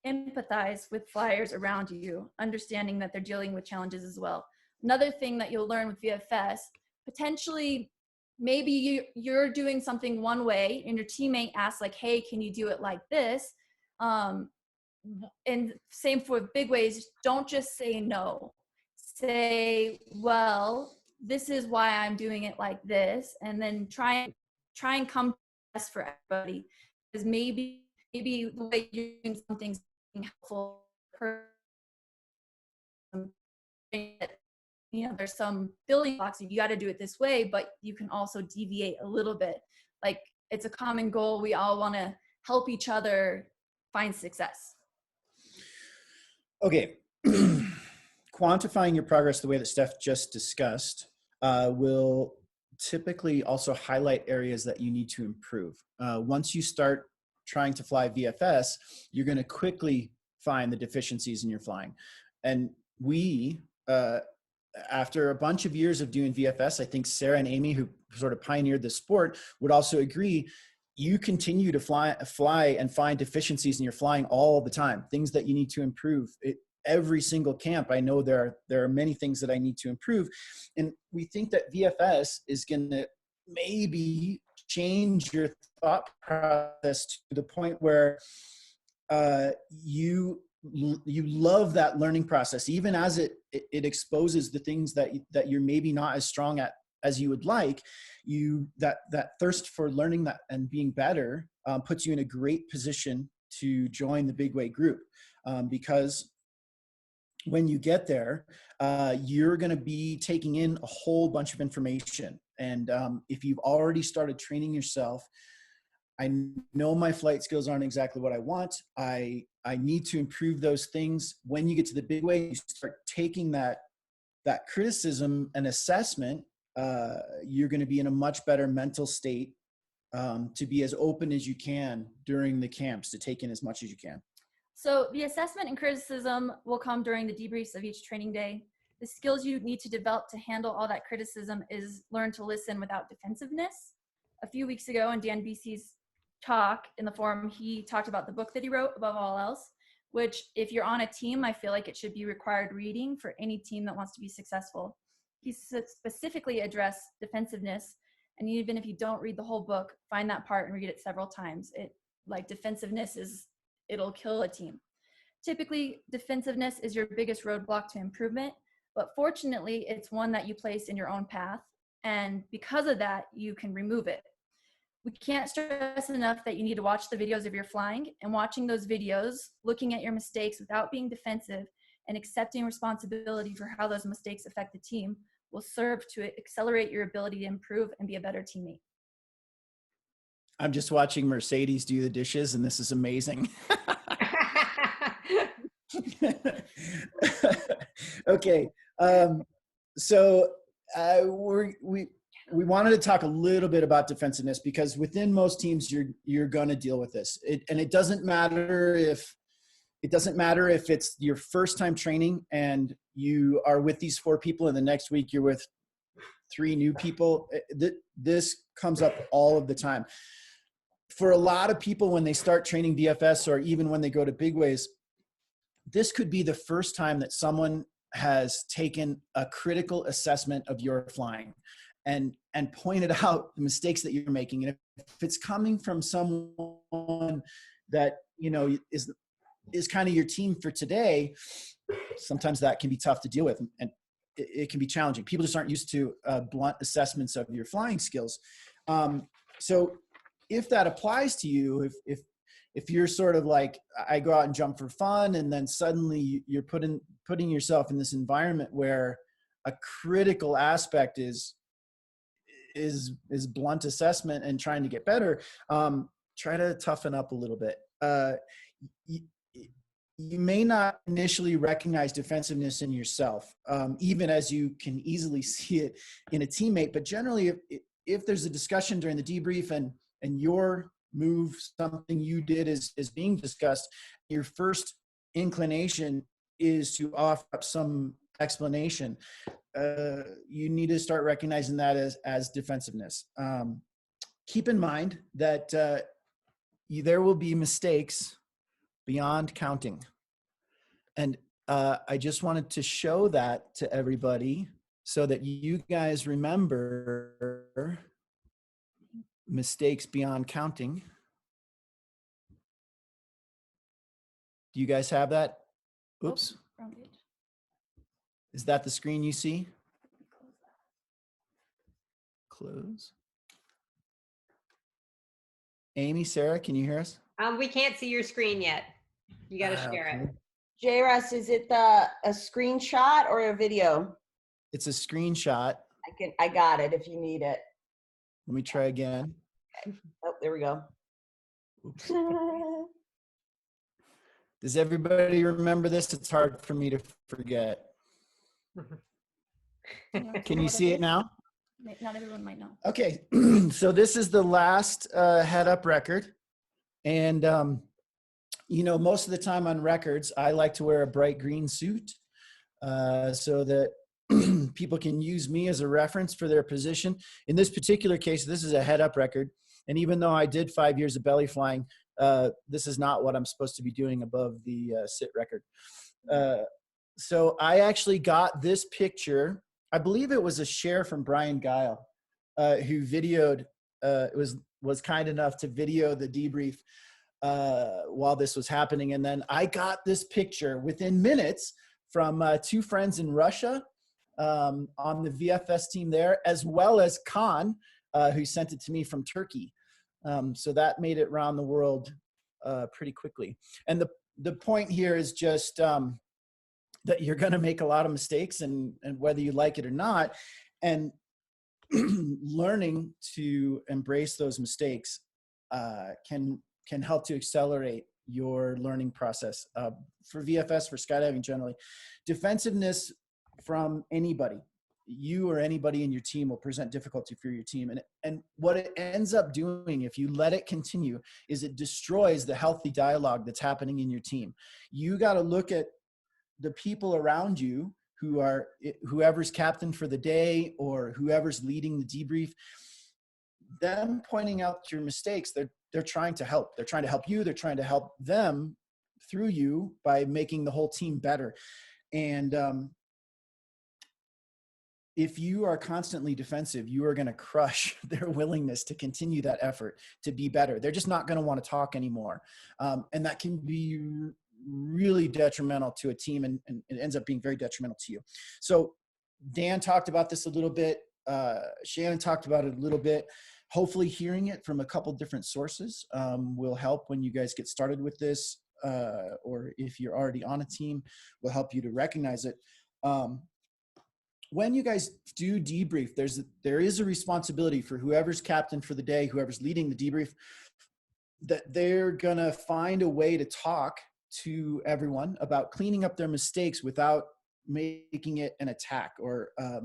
empathize with flyers around you, understanding that they're dealing with challenges as well. Another thing that you'll learn with VFS, potentially, maybe you're doing something one way and your teammate asks like, hey, can you do it like this? And same for big ways, don't just say no. Say, well, this is why I'm doing it like this, and then try and come to best for everybody. Because maybe the way you're doing something's helpful. You know, there's some building blocks, you got to do it this way, but you can also deviate a little bit. Like, it's a common goal. We all want to help each other find success. Okay. Quantifying your progress the way that Steph just discussed will typically also highlight areas that you need to improve. Once you start trying to fly VFS, you're going to quickly find the deficiencies in your flying. And we, after a bunch of years of doing VFS, I think Sarah and Amy, who sort of pioneered the sport, would also agree, you continue to fly and find deficiencies in your flying all the time, things that you need to improve. Every single camp, I know there are many things that I need to improve. And we think that VFS is going to maybe change your thought process to the point where you love that learning process, even as it exposes the things that you're maybe not as strong at as you would like. That thirst for learning that and being better puts you in a great position to join the big weight group, because when you get there, you're going to be taking in a whole bunch of information. And if you've already started training yourself, I know my flight skills aren't exactly what I want. I need to improve those things. When you get to the big way, you start taking that criticism and assessment you're going to be in a much better mental state to be as open as you can during the camps, to take in as much as you can. So the assessment and criticism will come during the debriefs of each training day. The skills you need to develop to handle all that criticism is learn to listen without defensiveness. A few weeks ago in Dan BC's talk in the forum, he talked about the book that he wrote, Above All Else, which if you're on a team, I feel like it should be required reading for any team that wants to be successful. He specifically addressed defensiveness, and even if you don't read the whole book, find that part and read it several times. Defensiveness it'll kill a team. Typically, defensiveness is your biggest roadblock to improvement, but fortunately, it's one that you place in your own path, and because of that, you can remove it. We can't stress enough that you need to watch the videos of your flying, and watching those videos, looking at your mistakes without being defensive, and accepting responsibility for how those mistakes affect the team will serve to accelerate your ability to improve and be a better teammate. I'm just watching Mercedes do the dishes, and this is amazing. Okay. So we wanted to talk a little bit about defensiveness, because within most teams, you're going to deal with this. And it doesn't matter if it's your first time training and you are with these 4 people, and the next week you're with 3 new people. This comes up all of the time. For a lot of people, when they start training VFS, or even when they go to big ways, this could be the first time that someone has taken a critical assessment of your flying and pointed out the mistakes that you're making. And if it's coming from someone that, you know, is kind of your team for today, sometimes that can be tough to deal with, and it can be challenging. People just aren't used to blunt assessments of your flying skills. So if that applies to you, if you're sort of like, I go out and jump for fun, and then suddenly you're putting yourself in this environment where a critical aspect is blunt assessment and trying to get better, try to toughen up a little bit. You may not initially recognize defensiveness in yourself, even as you can easily see it in a teammate. But generally, if there's a discussion during the debrief and your move, something you did is being discussed, your first inclination is to offer up some explanation. You need to start recognizing that as defensiveness. Keep in mind that there will be mistakes beyond counting. And I just wanted to show that to everybody so that you guys remember mistakes beyond counting. Do you guys have that? Oops. Is that the screen you see? Close. Amy, Sarah, can you hear us? We can't see your screen yet. You got to share it. JRS, is it a screenshot or a video? It's a screenshot. I got it if you need it. Let me try again. Oh, there we go. Oops. Does everybody remember this? It's hard for me to forget. Can you see it now? Not everyone might know. Okay, so this is the last head-up record. And, you know, most of the time on records, I like to wear a bright green suit so that people can use me as a reference for their position. In this particular case, this is a head-up record. And even though I did 5 years of belly flying, this is not what I'm supposed to be doing above the sit record. So I actually got this picture. I believe it was a share from Brian Guile, who videoed, was kind enough to video the debrief while this was happening. And then I got this picture within minutes from 2 friends in Russia on the VFS team there, as well as Khan, who sent it to me from Turkey. So that made it around the world pretty quickly. And the point here is just that you're going to make a lot of mistakes, and whether you like it or not, and learning to embrace those mistakes can help to accelerate your learning process for VFS, for skydiving generally. Defensiveness from anybody, you or anybody in your team will present difficulty for your team. And what it ends up doing, if you let it continue, is it destroys the healthy dialogue that's happening in your team. You got to look at the people around you who are whoever's captain for the day or whoever's leading the debrief, them pointing out your mistakes. They're trying to help. They're trying to help you. They're trying to help them through you by making the whole team better. And if you are constantly defensive, you are going to crush their willingness to continue that effort to be better. They're just not going to want to talk anymore. And that can be really detrimental to a team, and it ends up being very detrimental to you. So Dan talked about this a little bit. Shannon talked about it a little bit. Hopefully hearing it from a couple different sources will help when you guys get started with this, or if you're already on a team, will help you to recognize it. When you guys do debrief, there is a responsibility for whoever's captain for the day, whoever's leading the debrief, that they're gonna find a way to talk to everyone about cleaning up their mistakes without making it an attack, or a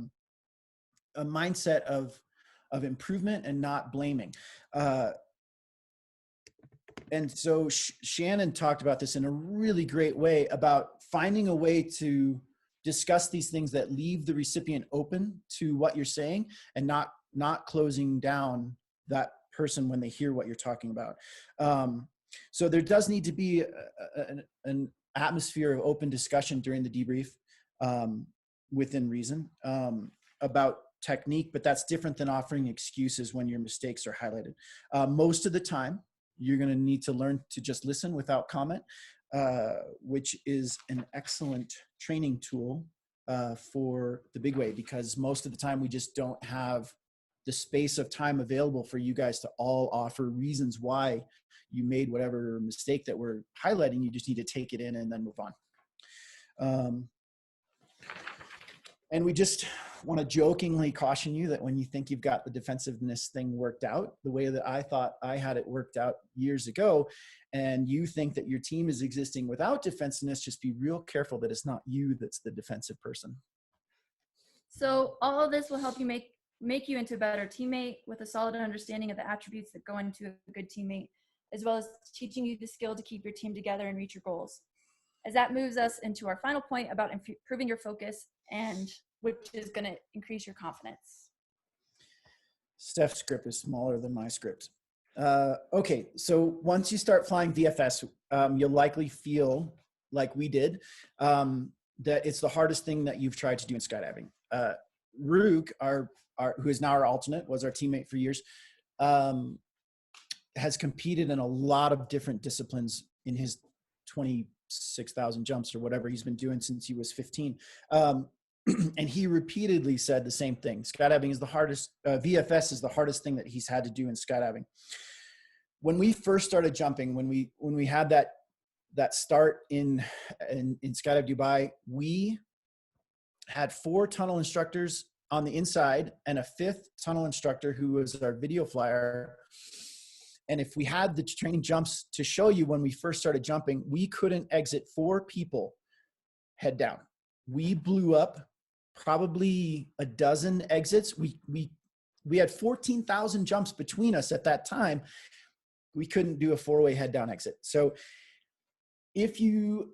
mindset of improvement and not blaming. And so Shannon talked about this in a really great way about finding a way to discuss these things that leave the recipient open to what you're saying, and not closing down that person when they hear what you're talking about. So there does need to be an atmosphere of open discussion during the debrief, within reason, about technique, but that's different than offering excuses when your mistakes are highlighted. Most of the time, you're going to need to learn to just listen without comment, which is an excellent training tool for the big way, because most of the time we just don't have the space of time available for you guys to all offer reasons why you made whatever mistake that we're highlighting. You just need to take it in and then move on. And we just want to jokingly caution you that when you think you've got the defensiveness thing worked out the way that I thought I had it worked out years ago, and you think that your team is existing without defensiveness, just be real careful that it's not you that's the defensive person. So all of this will help you make you into a better teammate with a solid understanding of the attributes that go into a good teammate, as well as teaching you the skill to keep your team together and reach your goals. As that moves us into our final point about improving your focus, and which is going to increase your confidence. Steph's script is smaller than my script. Okay, so once you start flying VFS, you'll likely feel like we did, that it's the hardest thing that you've tried to do in skydiving. Rook, who is now our alternate, was our teammate for years, has competed in a lot of different disciplines in his 26,000 jumps or whatever he's been doing since he was 15. And he repeatedly said the same thing. Skydiving is the hardest, VFS is the hardest thing that he's had to do in skydiving. When we first started jumping, when we had that start in Skydive Dubai, we had 4 tunnel instructors on the inside and a 5th tunnel instructor who was our video flyer. And if we had the training jumps to show you when we first started jumping, we couldn't exit 4 people head down. We blew up probably a dozen exits. We had 14,000 jumps between us at that time. We couldn't do a 4-way head down exit. So if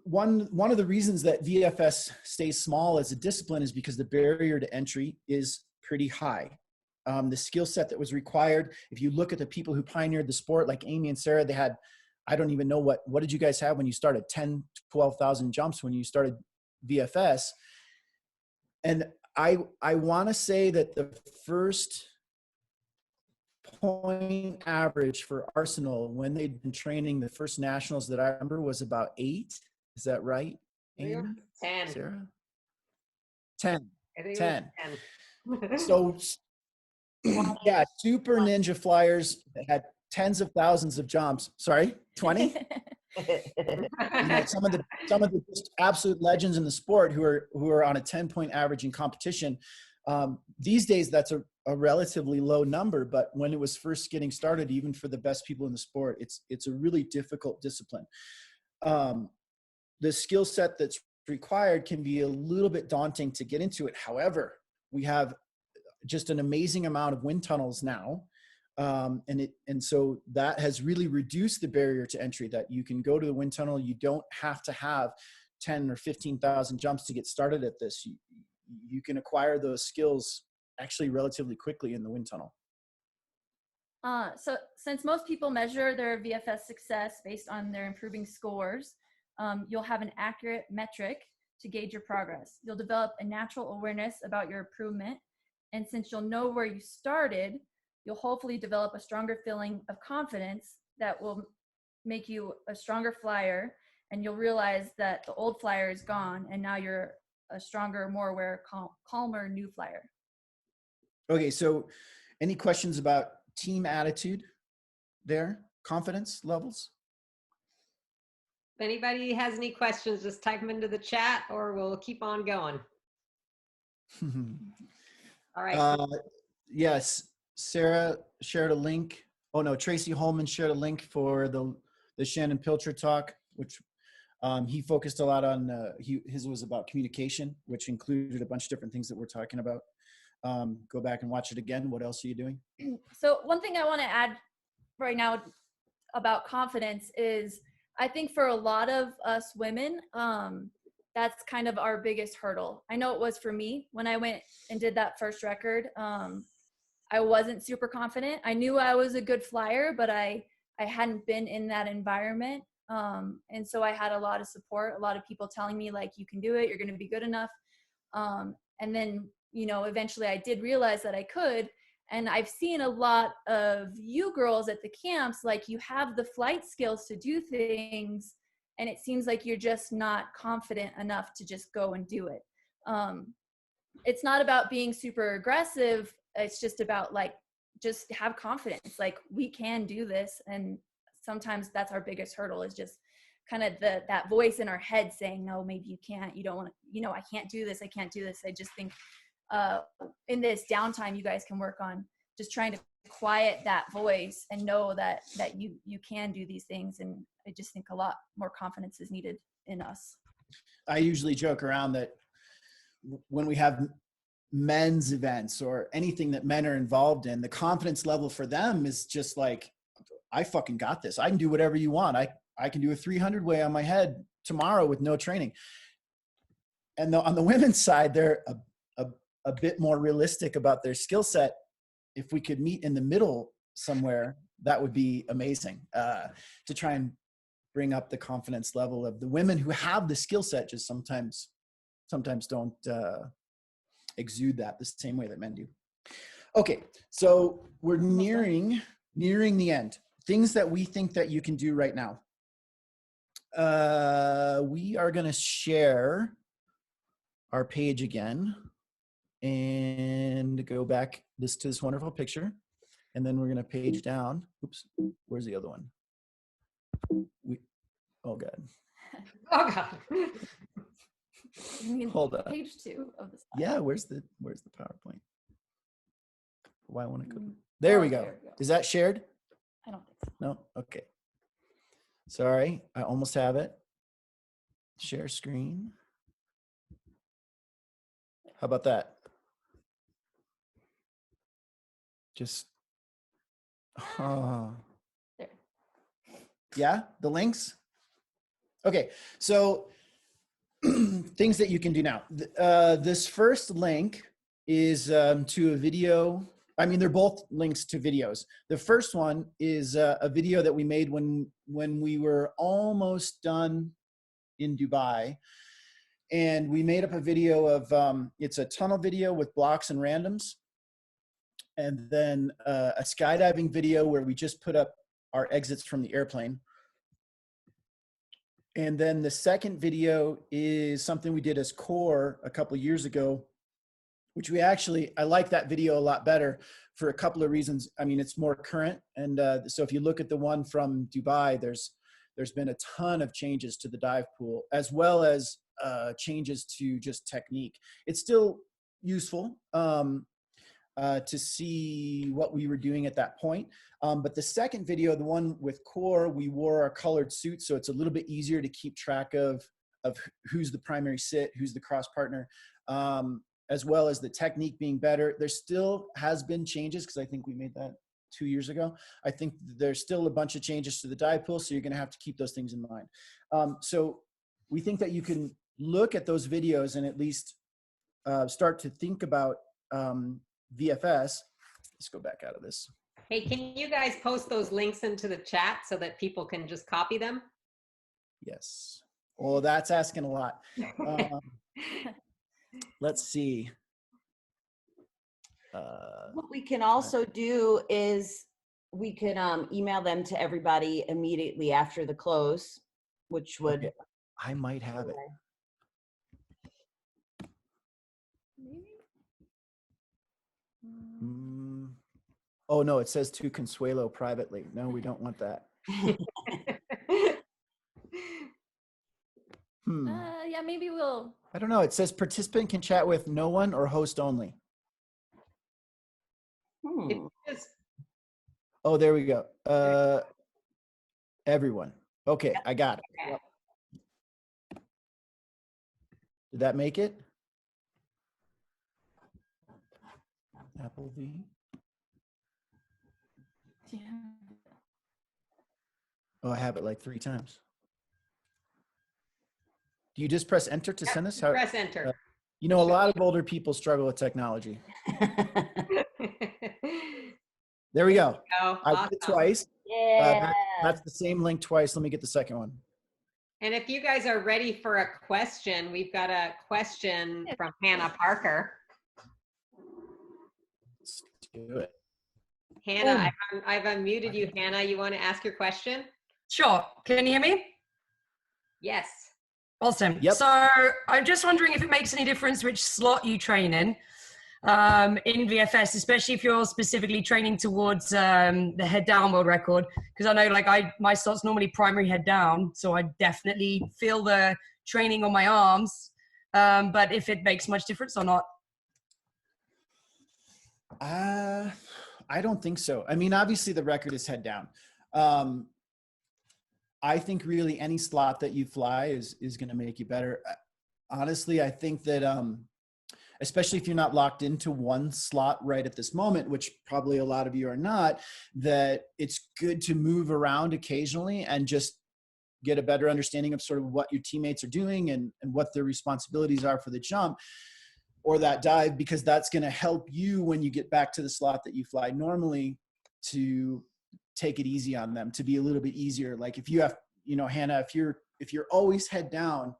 one of the reasons that VFS stays small as a discipline is because the barrier to entry is pretty high. The skill set that was required, if you look at the people who pioneered the sport, like Amy and Sarah, they had, I don't even know what did you guys have when you started? 10, 12,000 jumps when you started VFS. And I want to say that the first point average for Arsenal when they'd been training, the first nationals that I remember, was about 8. Is that right, Amy? 10. Sarah? 10. I think 10. It was 10. So yeah, super ninja flyers that had tens of thousands of jumps. Sorry, 20? You know, some of the just absolute legends in the sport who are on a 10-point average in competition. These days, that's a relatively low number, but when it was first getting started, even for the best people in the sport, it's a really difficult discipline. The skill set that's required can be a little bit daunting to get into it. However, we have just an amazing amount of wind tunnels now. And so that has really reduced the barrier to entry, that you can go to the wind tunnel. You don't have to have 10 or 15,000 jumps to get started at this. You can acquire those skills actually relatively quickly in the wind tunnel. So since most people measure their VFS success based on their improving scores, you'll have an accurate metric to gauge your progress. You'll develop a natural awareness about your improvement. And since you'll know where you started, you'll hopefully develop a stronger feeling of confidence that will make you a stronger flyer. And you'll realize that the old flyer is gone and now you're a stronger, more aware, calmer new flyer. Okay, so any questions about team attitude there? Confidence levels? If anybody has any questions, just type them into the chat or we'll keep on going. All right. Yes, Sarah shared a link. Oh no, Tracy Holman shared a link for the Shannon Pilcher talk, which he focused a lot on. His was about communication, which included a bunch of different things that we're talking about. Go back and watch it again. What else are you doing? So one thing I want to add right now about confidence is, I think for a lot of us women, that's kind of our biggest hurdle. I know it was for me when I went and did that first record. I wasn't super confident. I knew I was a good flyer, but I hadn't been in that environment. And so I had a lot of support, a lot of people telling me like, you can do it, you're going to be good enough. And then, you know, eventually I did realize that I could. And I've seen a lot of you girls at the camps, like you have the flight skills to do things, and it seems like you're just not confident enough to just go and do it. It's not about being super aggressive. It's just about like, just have confidence. Like we can do this. And sometimes that's our biggest hurdle, is just kind of that voice in our head saying, no, maybe you can't, you don't want to, you know, I can't do this. I can't do this. I just think in this downtime, you guys can work on just trying to quiet that voice and know that you can do these things. And I just think a lot more confidence is needed in us. I usually joke around that when we have men's events or anything that men are involved in, the confidence level for them is just like, I fucking got this. I can do whatever you want. I can do a 300 way on my head tomorrow with no training. And on the women's side, they're a bit more realistic about their skill set. If we could meet in the middle somewhere, that would be amazing, to try and bring up the confidence level of the women who have the skill set, just sometimes don't exude that the same way that men do. Okay, so we're nearing the end. Things that we think that you can do right now. We are going to share our page again and go back to this wonderful picture. And then we're going to page down. Oops, where's the other one? Oh God. Oh God. Hold on. Page 2 of the slide. Yeah, where's the PowerPoint? Why I want to go? There we go. There we go. Is that shared? I don't think so. No? Okay. Sorry, I almost have it. Share screen. How about that? Just, There. Yeah, the links? Okay, so things that you can do now. This first link is to a video. I mean, they're both links to videos. The first one is a video that we made when we were almost done in Dubai. And we made up a video of, it's a tunnel video with blocks and randoms. And then a skydiving video where we just put up our exits from the airplane. And then the second video is something we did as core a couple of years ago, which I like that video a lot better for a couple of reasons. I mean, it's more current. And so if you look at the one from Dubai, there's been a ton of changes to the dive pool, as well as changes to just technique. It's still useful to see what we were doing at that point. But the second video, the one with core, we wore a colored suit, so it's a little bit easier to keep track of who's the primary sit, who's the cross partner. as well as the technique being better. There still has been changes because I think we made that 2 years ago. I think there's still a bunch of changes to the dive pool, so you're going to have to keep those things in mind. So we think that you can look at those videos and at least start to think about VFS. Let's go back out of this. Hey, can you guys post those links into the chat so that people can just copy them? Yes. Well, that's asking a lot. Let's see. What we can also do is we could email them to everybody immediately after the close, which would. Okay. I might have it. Oh no, it says to Consuelo privately. No, we don't want that. Yeah, maybe we'll. I don't know. It says participant can chat with no one or host only. Oh, there we go. Everyone. Okay, I got it. Okay. Did that make it? Apple V. Yeah. Oh, I have it like 3 times. Do you just press enter to send this? How, press enter. you know, a lot of older people struggle with technology. There we go. Oh, I awesome. did it twice. Yeah. That's the same link twice. Let me get the second one. And if you guys are ready for a question, we've got a question from Hannah Parker. Let's do it. Hannah, I've unmuted you. Hannah, you want to ask your question? Sure. Can you hear me? Yes. Awesome. Yep. So I'm just wondering if it makes any difference which slot you train in VFS, especially if you're specifically training towards the head down world record. Because I know like my slot's normally primary head down, so I definitely feel the training on my arms. But if it makes much difference or not. I don't think so. I mean, obviously the record is head down. I think really any slot that you fly is going to make you better. Honestly, I think that especially if you're not locked into one slot right at this moment, which probably a lot of you are not, that it's good to move around occasionally and just get a better understanding of sort of what your teammates are doing and what their responsibilities are for the jump or that dive, because that's going to help you when you get back to the slot that you fly normally to take it easy on them, to be a little bit easier. Like if you have, you know, Hannah, if you're always head down,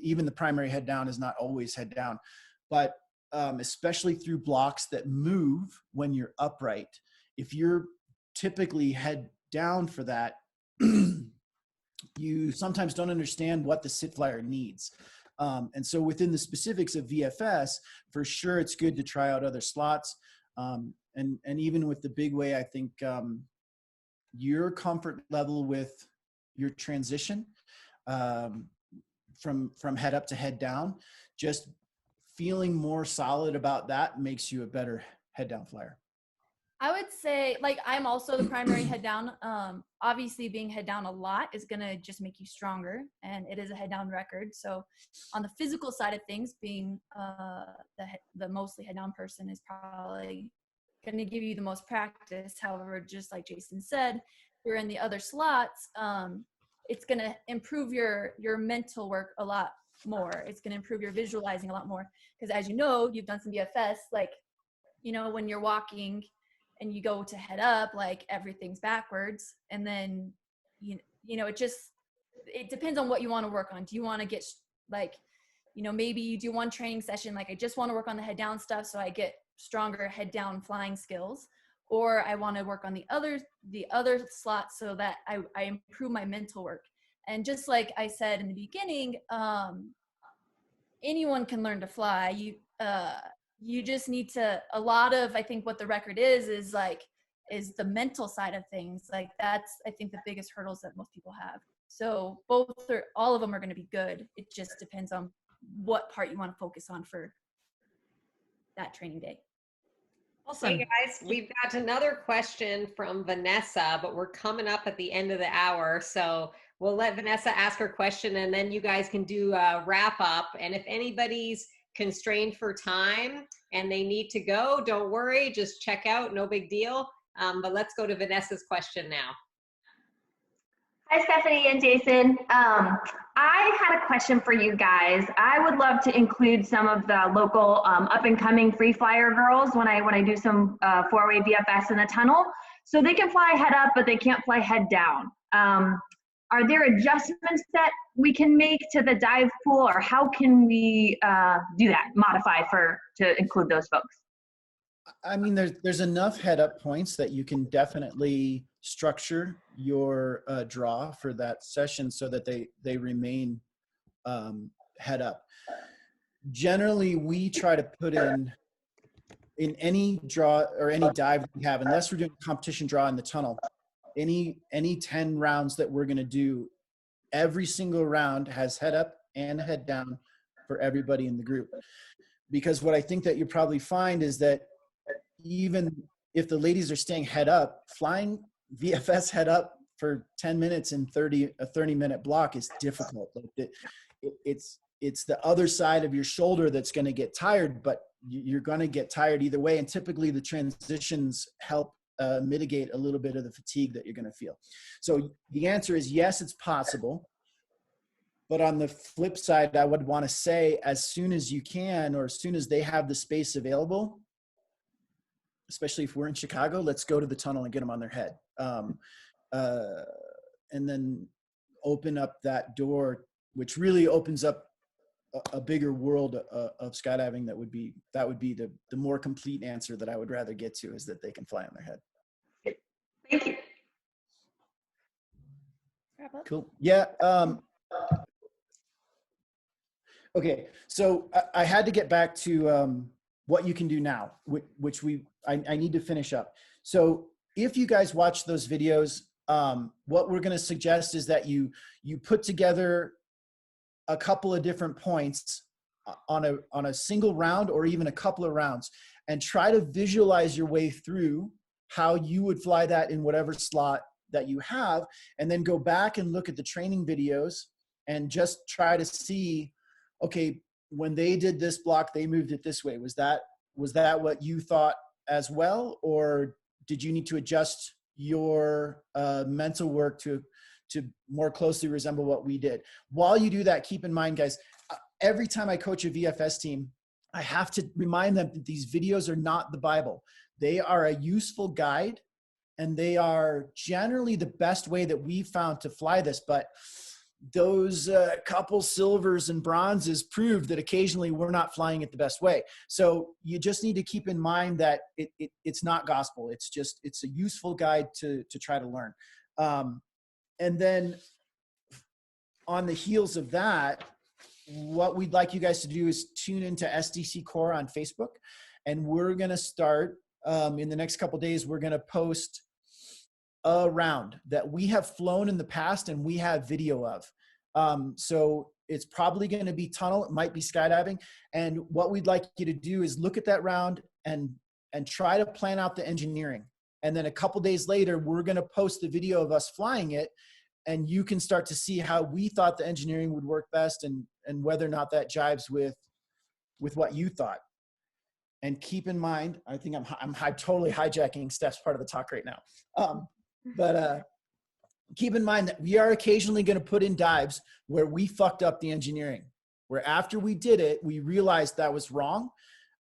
even the primary head down is not always head down, but especially through blocks that move when you're upright, if you're typically head down for that, you sometimes don't understand what the sit flyer needs. And so within the specifics of VFS, for sure, it's good to try out other slots. And even with the big way, I think your comfort level with your transition from head up to head down, just feeling more solid about that makes you a better head down flyer. I would say, like, I'm also the primary head down. Obviously, being head down a lot is going to just make you stronger, and it is a head down record. So on the physical side of things, being the mostly head down person is probably going to give you the most practice. However, just like Jason said, you're in the other slots, it's going to improve your mental work a lot more. It's going to improve your visualizing a lot more. Because as you know, you've done some BFS, like, you know, when you're walking and you go to head up, like everything's backwards. And then, you know, it depends on what you want to work on. Do you want to get like, you know, maybe you do one training session, like I just want to work on the head down stuff so I get stronger head down flying skills, or I want to work on the other slots so that I improve my mental work. And just like I said in the beginning, anyone can learn to fly. You just need to, a lot of, I think what the record is the mental side of things. Like that's, I think, the biggest hurdles that most people have. So all of them are going to be good. It just depends on what part you want to focus on for that training day. Awesome. Hey guys, we've got another question from Vanessa, but we're coming up at the end of the hour. So we'll let Vanessa ask her question, and then you guys can do a wrap up. And if anybody's constrained for time and they need to go, don't worry, just check out, no big deal. But let's go to Vanessa's question now. Hi, Stephanie and Jason. I had a question for you guys. I would love to include some of the local up-and-coming free flyer girls when I do some four-way VFS in the tunnel. So they can fly head up, but they can't fly head down. Are there adjustments that we can make to the dive pool, or how can we do that, modify to include those folks? I mean, there's enough head up points that you can definitely structure your draw for that session so that they remain head up. Generally, we try to put in any draw or any dive that we have, unless we're doing a competition draw in the tunnel, any 10 rounds that we're going to do, every single round has head up and head down for everybody in the group. Because what I think that you probably find is that even if the ladies are staying head up, flying VFS head up for 10 minutes in a 30-minute block is difficult. Like it's the other side of your shoulder that's going to get tired, but you're going to get tired either way. And typically the transitions help mitigate a little bit of the fatigue that you're going to feel. So the answer is yes, it's possible. But on the flip side, I would want to say as soon as you can, or as soon as they have the space available, especially if we're in Chicago, let's go to the tunnel and get them on their head. And then open up that door, which really opens up a bigger world of skydiving. That would be the more complete answer that I would rather get to, is that they can fly on their head. Thank you. Cool. Yeah. Okay. So I had to get back to what you can do now, which I need to finish up. So if you guys watch those videos, what we're going to suggest is that you put together a couple of different points on a single round, or even a couple of rounds, and try to visualize your way through how you would fly that in whatever slot that you have, and then go back and look at the training videos and just try to see, okay, when they did this block, they moved it this way. Was that what you thought as well? Or did you need to adjust your mental work to more closely resemble what we did? While you do that, keep in mind, guys, every time I coach a VFS team, I have to remind them that these videos are not the Bible. They are a useful guide, and they are generally the best way that we found to fly this. But those couple silvers and bronzes prove that occasionally we're not flying it the best way. So you just need to keep in mind that it's not gospel. It's a useful guide to try to learn. And then on the heels of that, what we'd like you guys to do is tune into SDC Core on Facebook. And we're going to start in the next couple days, we're going to post a round that we have flown in the past and we have video of. So it's probably going to be tunnel. It might be skydiving. And what we'd like you to do is look at that round and try to plan out the engineering. And then a couple days later, we're going to post the video of us flying it. And you can start to see how we thought the engineering would work best, and whether or not that jives with what you thought. And keep in mind, I think I'm totally hijacking Steph's part of the talk right now. But keep in mind that we are occasionally going to put in dives where we fucked up the engineering, where after we did it, we realized that was wrong.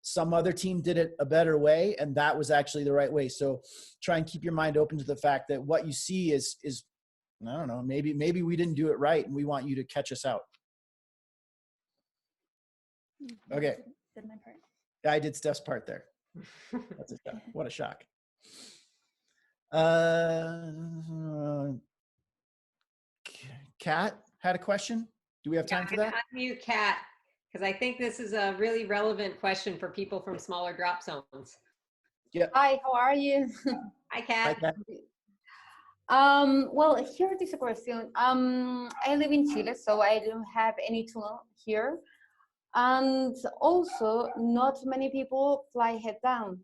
Some other team did it a better way, and that was actually the right way. So try and keep your mind open to the fact that what you see is I don't know, maybe we didn't do it right, and we want you to catch us out. Okay. Did my part. I did Steph's part there. That's a shock. What a shock. Kat had a question. Do we have time for that? Unmute Kat, because I think this is a really relevant question for people from smaller drop zones. Yeah. Hi, how are you? Hi, Kat. Hi, Kat. Well, here is a question. I live in Chile, so I don't have any tunnel here. And also, not many people fly head down.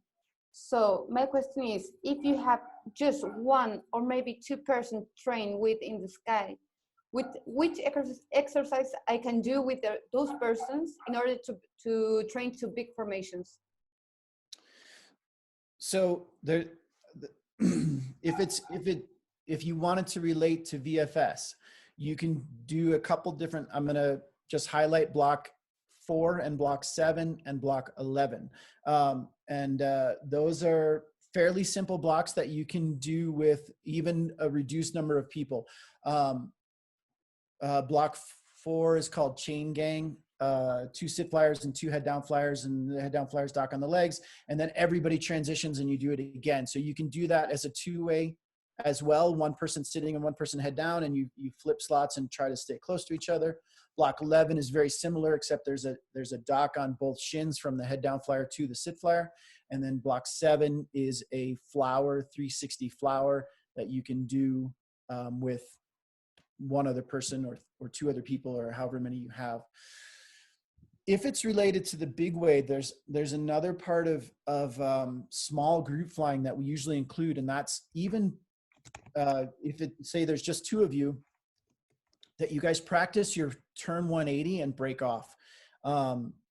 So my question is, if you have just one or maybe two person trained with in the sky, with which exercise I can do with those persons in order to train to big formations. So there, if you wanted to relate to VFS, you can do a couple different. I'm going to just highlight block 4 and block 7 and block 11. Those are fairly simple blocks that you can do with even a reduced number of people. Block 4 is called chain gang, 2 sit flyers and 2 head down flyers, and the head down flyers dock on the legs, and then everybody transitions and you do it again. So you can do that as a 2-way as well, one person sitting and one person head down, and you flip slots and try to stay close to each other. Block 11 is very similar, except there's a dock on both shins from the head down flyer to the sit flyer. And then block 7 is a flower, 360 flower that you can do with one other person or 2 other people, or however many you have. If it's related to the big way, there's another part of small group flying that we usually include, and that's even if say there's just 2 of you, that you guys practice your turn 180 and break off.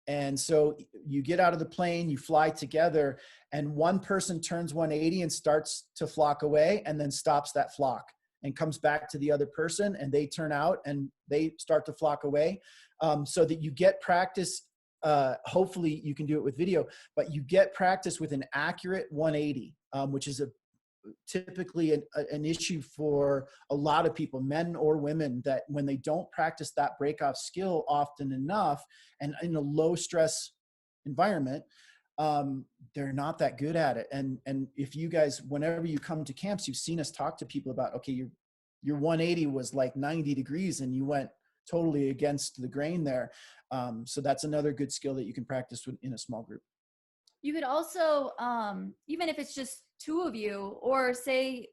And so you get out of the plane, you fly together, and one person turns 180 and starts to flock away, and then stops that flock and comes back to the other person, and they turn out and they start to flock away, so that you get practice. Hopefully you can do it with video, but you get practice with an accurate 180, which is typically an issue for a lot of people, men or women, that when they don't practice that break-off skill often enough and in a low stress environment, they're not that good at it. And if you guys, whenever you come to camps, you've seen us talk to people about, okay, your 180 was like 90 degrees and you went totally against the grain there. So that's another good skill that you can practice in a small group. You could also, even if it's just 2 of you, or say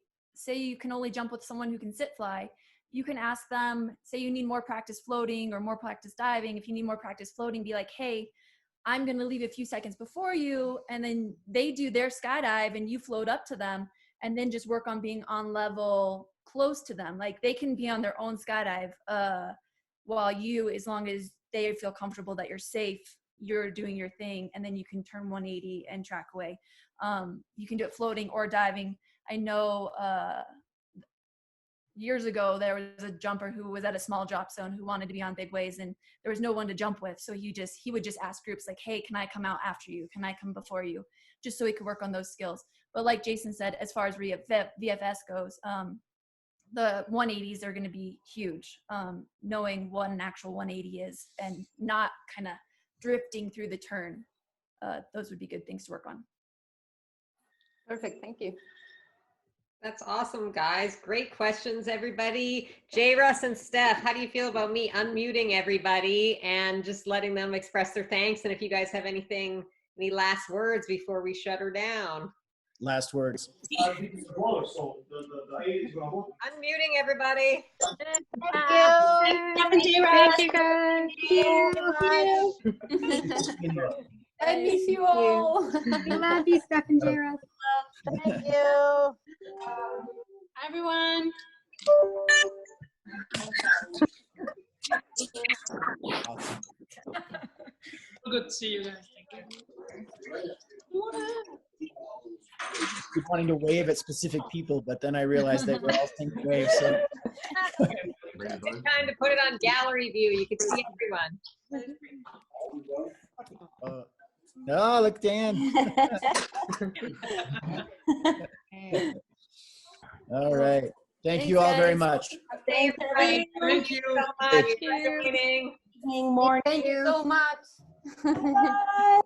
you can only jump with someone who can sit fly, you can ask them, say you need more practice floating or more practice diving. If you need more practice floating, be like, hey, I'm going to leave a few seconds before you, and then they do their skydive and you float up to them, and then just work on being on level close to them. Like they can be on their own skydive while you, as long as they feel comfortable that you're safe, you're doing your thing, and then you can turn 180 and track away. You can do it floating or diving. I know years ago there was a jumper who was at a small drop zone who wanted to be on big waves, and there was no one to jump with, so he would just ask groups like, hey, can I come out after you, can I come before you, just so he could work on those skills. But like Jason said, as far as VFS goes, the 180s are going to be huge. Knowing what an actual 180 is and not kind of drifting through the turn, those would be good things to work on. Perfect, thank you. That's awesome, guys. Great questions, everybody. J. Russ and Steph, how do you feel about me unmuting everybody and just letting them express their thanks? And if you guys have any last words before we shut her down? Last words. Unmuting everybody. Thank you, guys. I miss you all. We love you, Steph and J-Russ. Thank you. Hi, everyone. Awesome. Good to see you guys. Thank you. Keep wanting to wave at specific people, but then I realized they were all synced waves. So. It's time to put it on gallery view. You can see everyone. Oh, look, Dan. All right. Thank you all very much. Thank you so much. Morning. Thank you so much. Bye.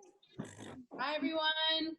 Bye, everyone.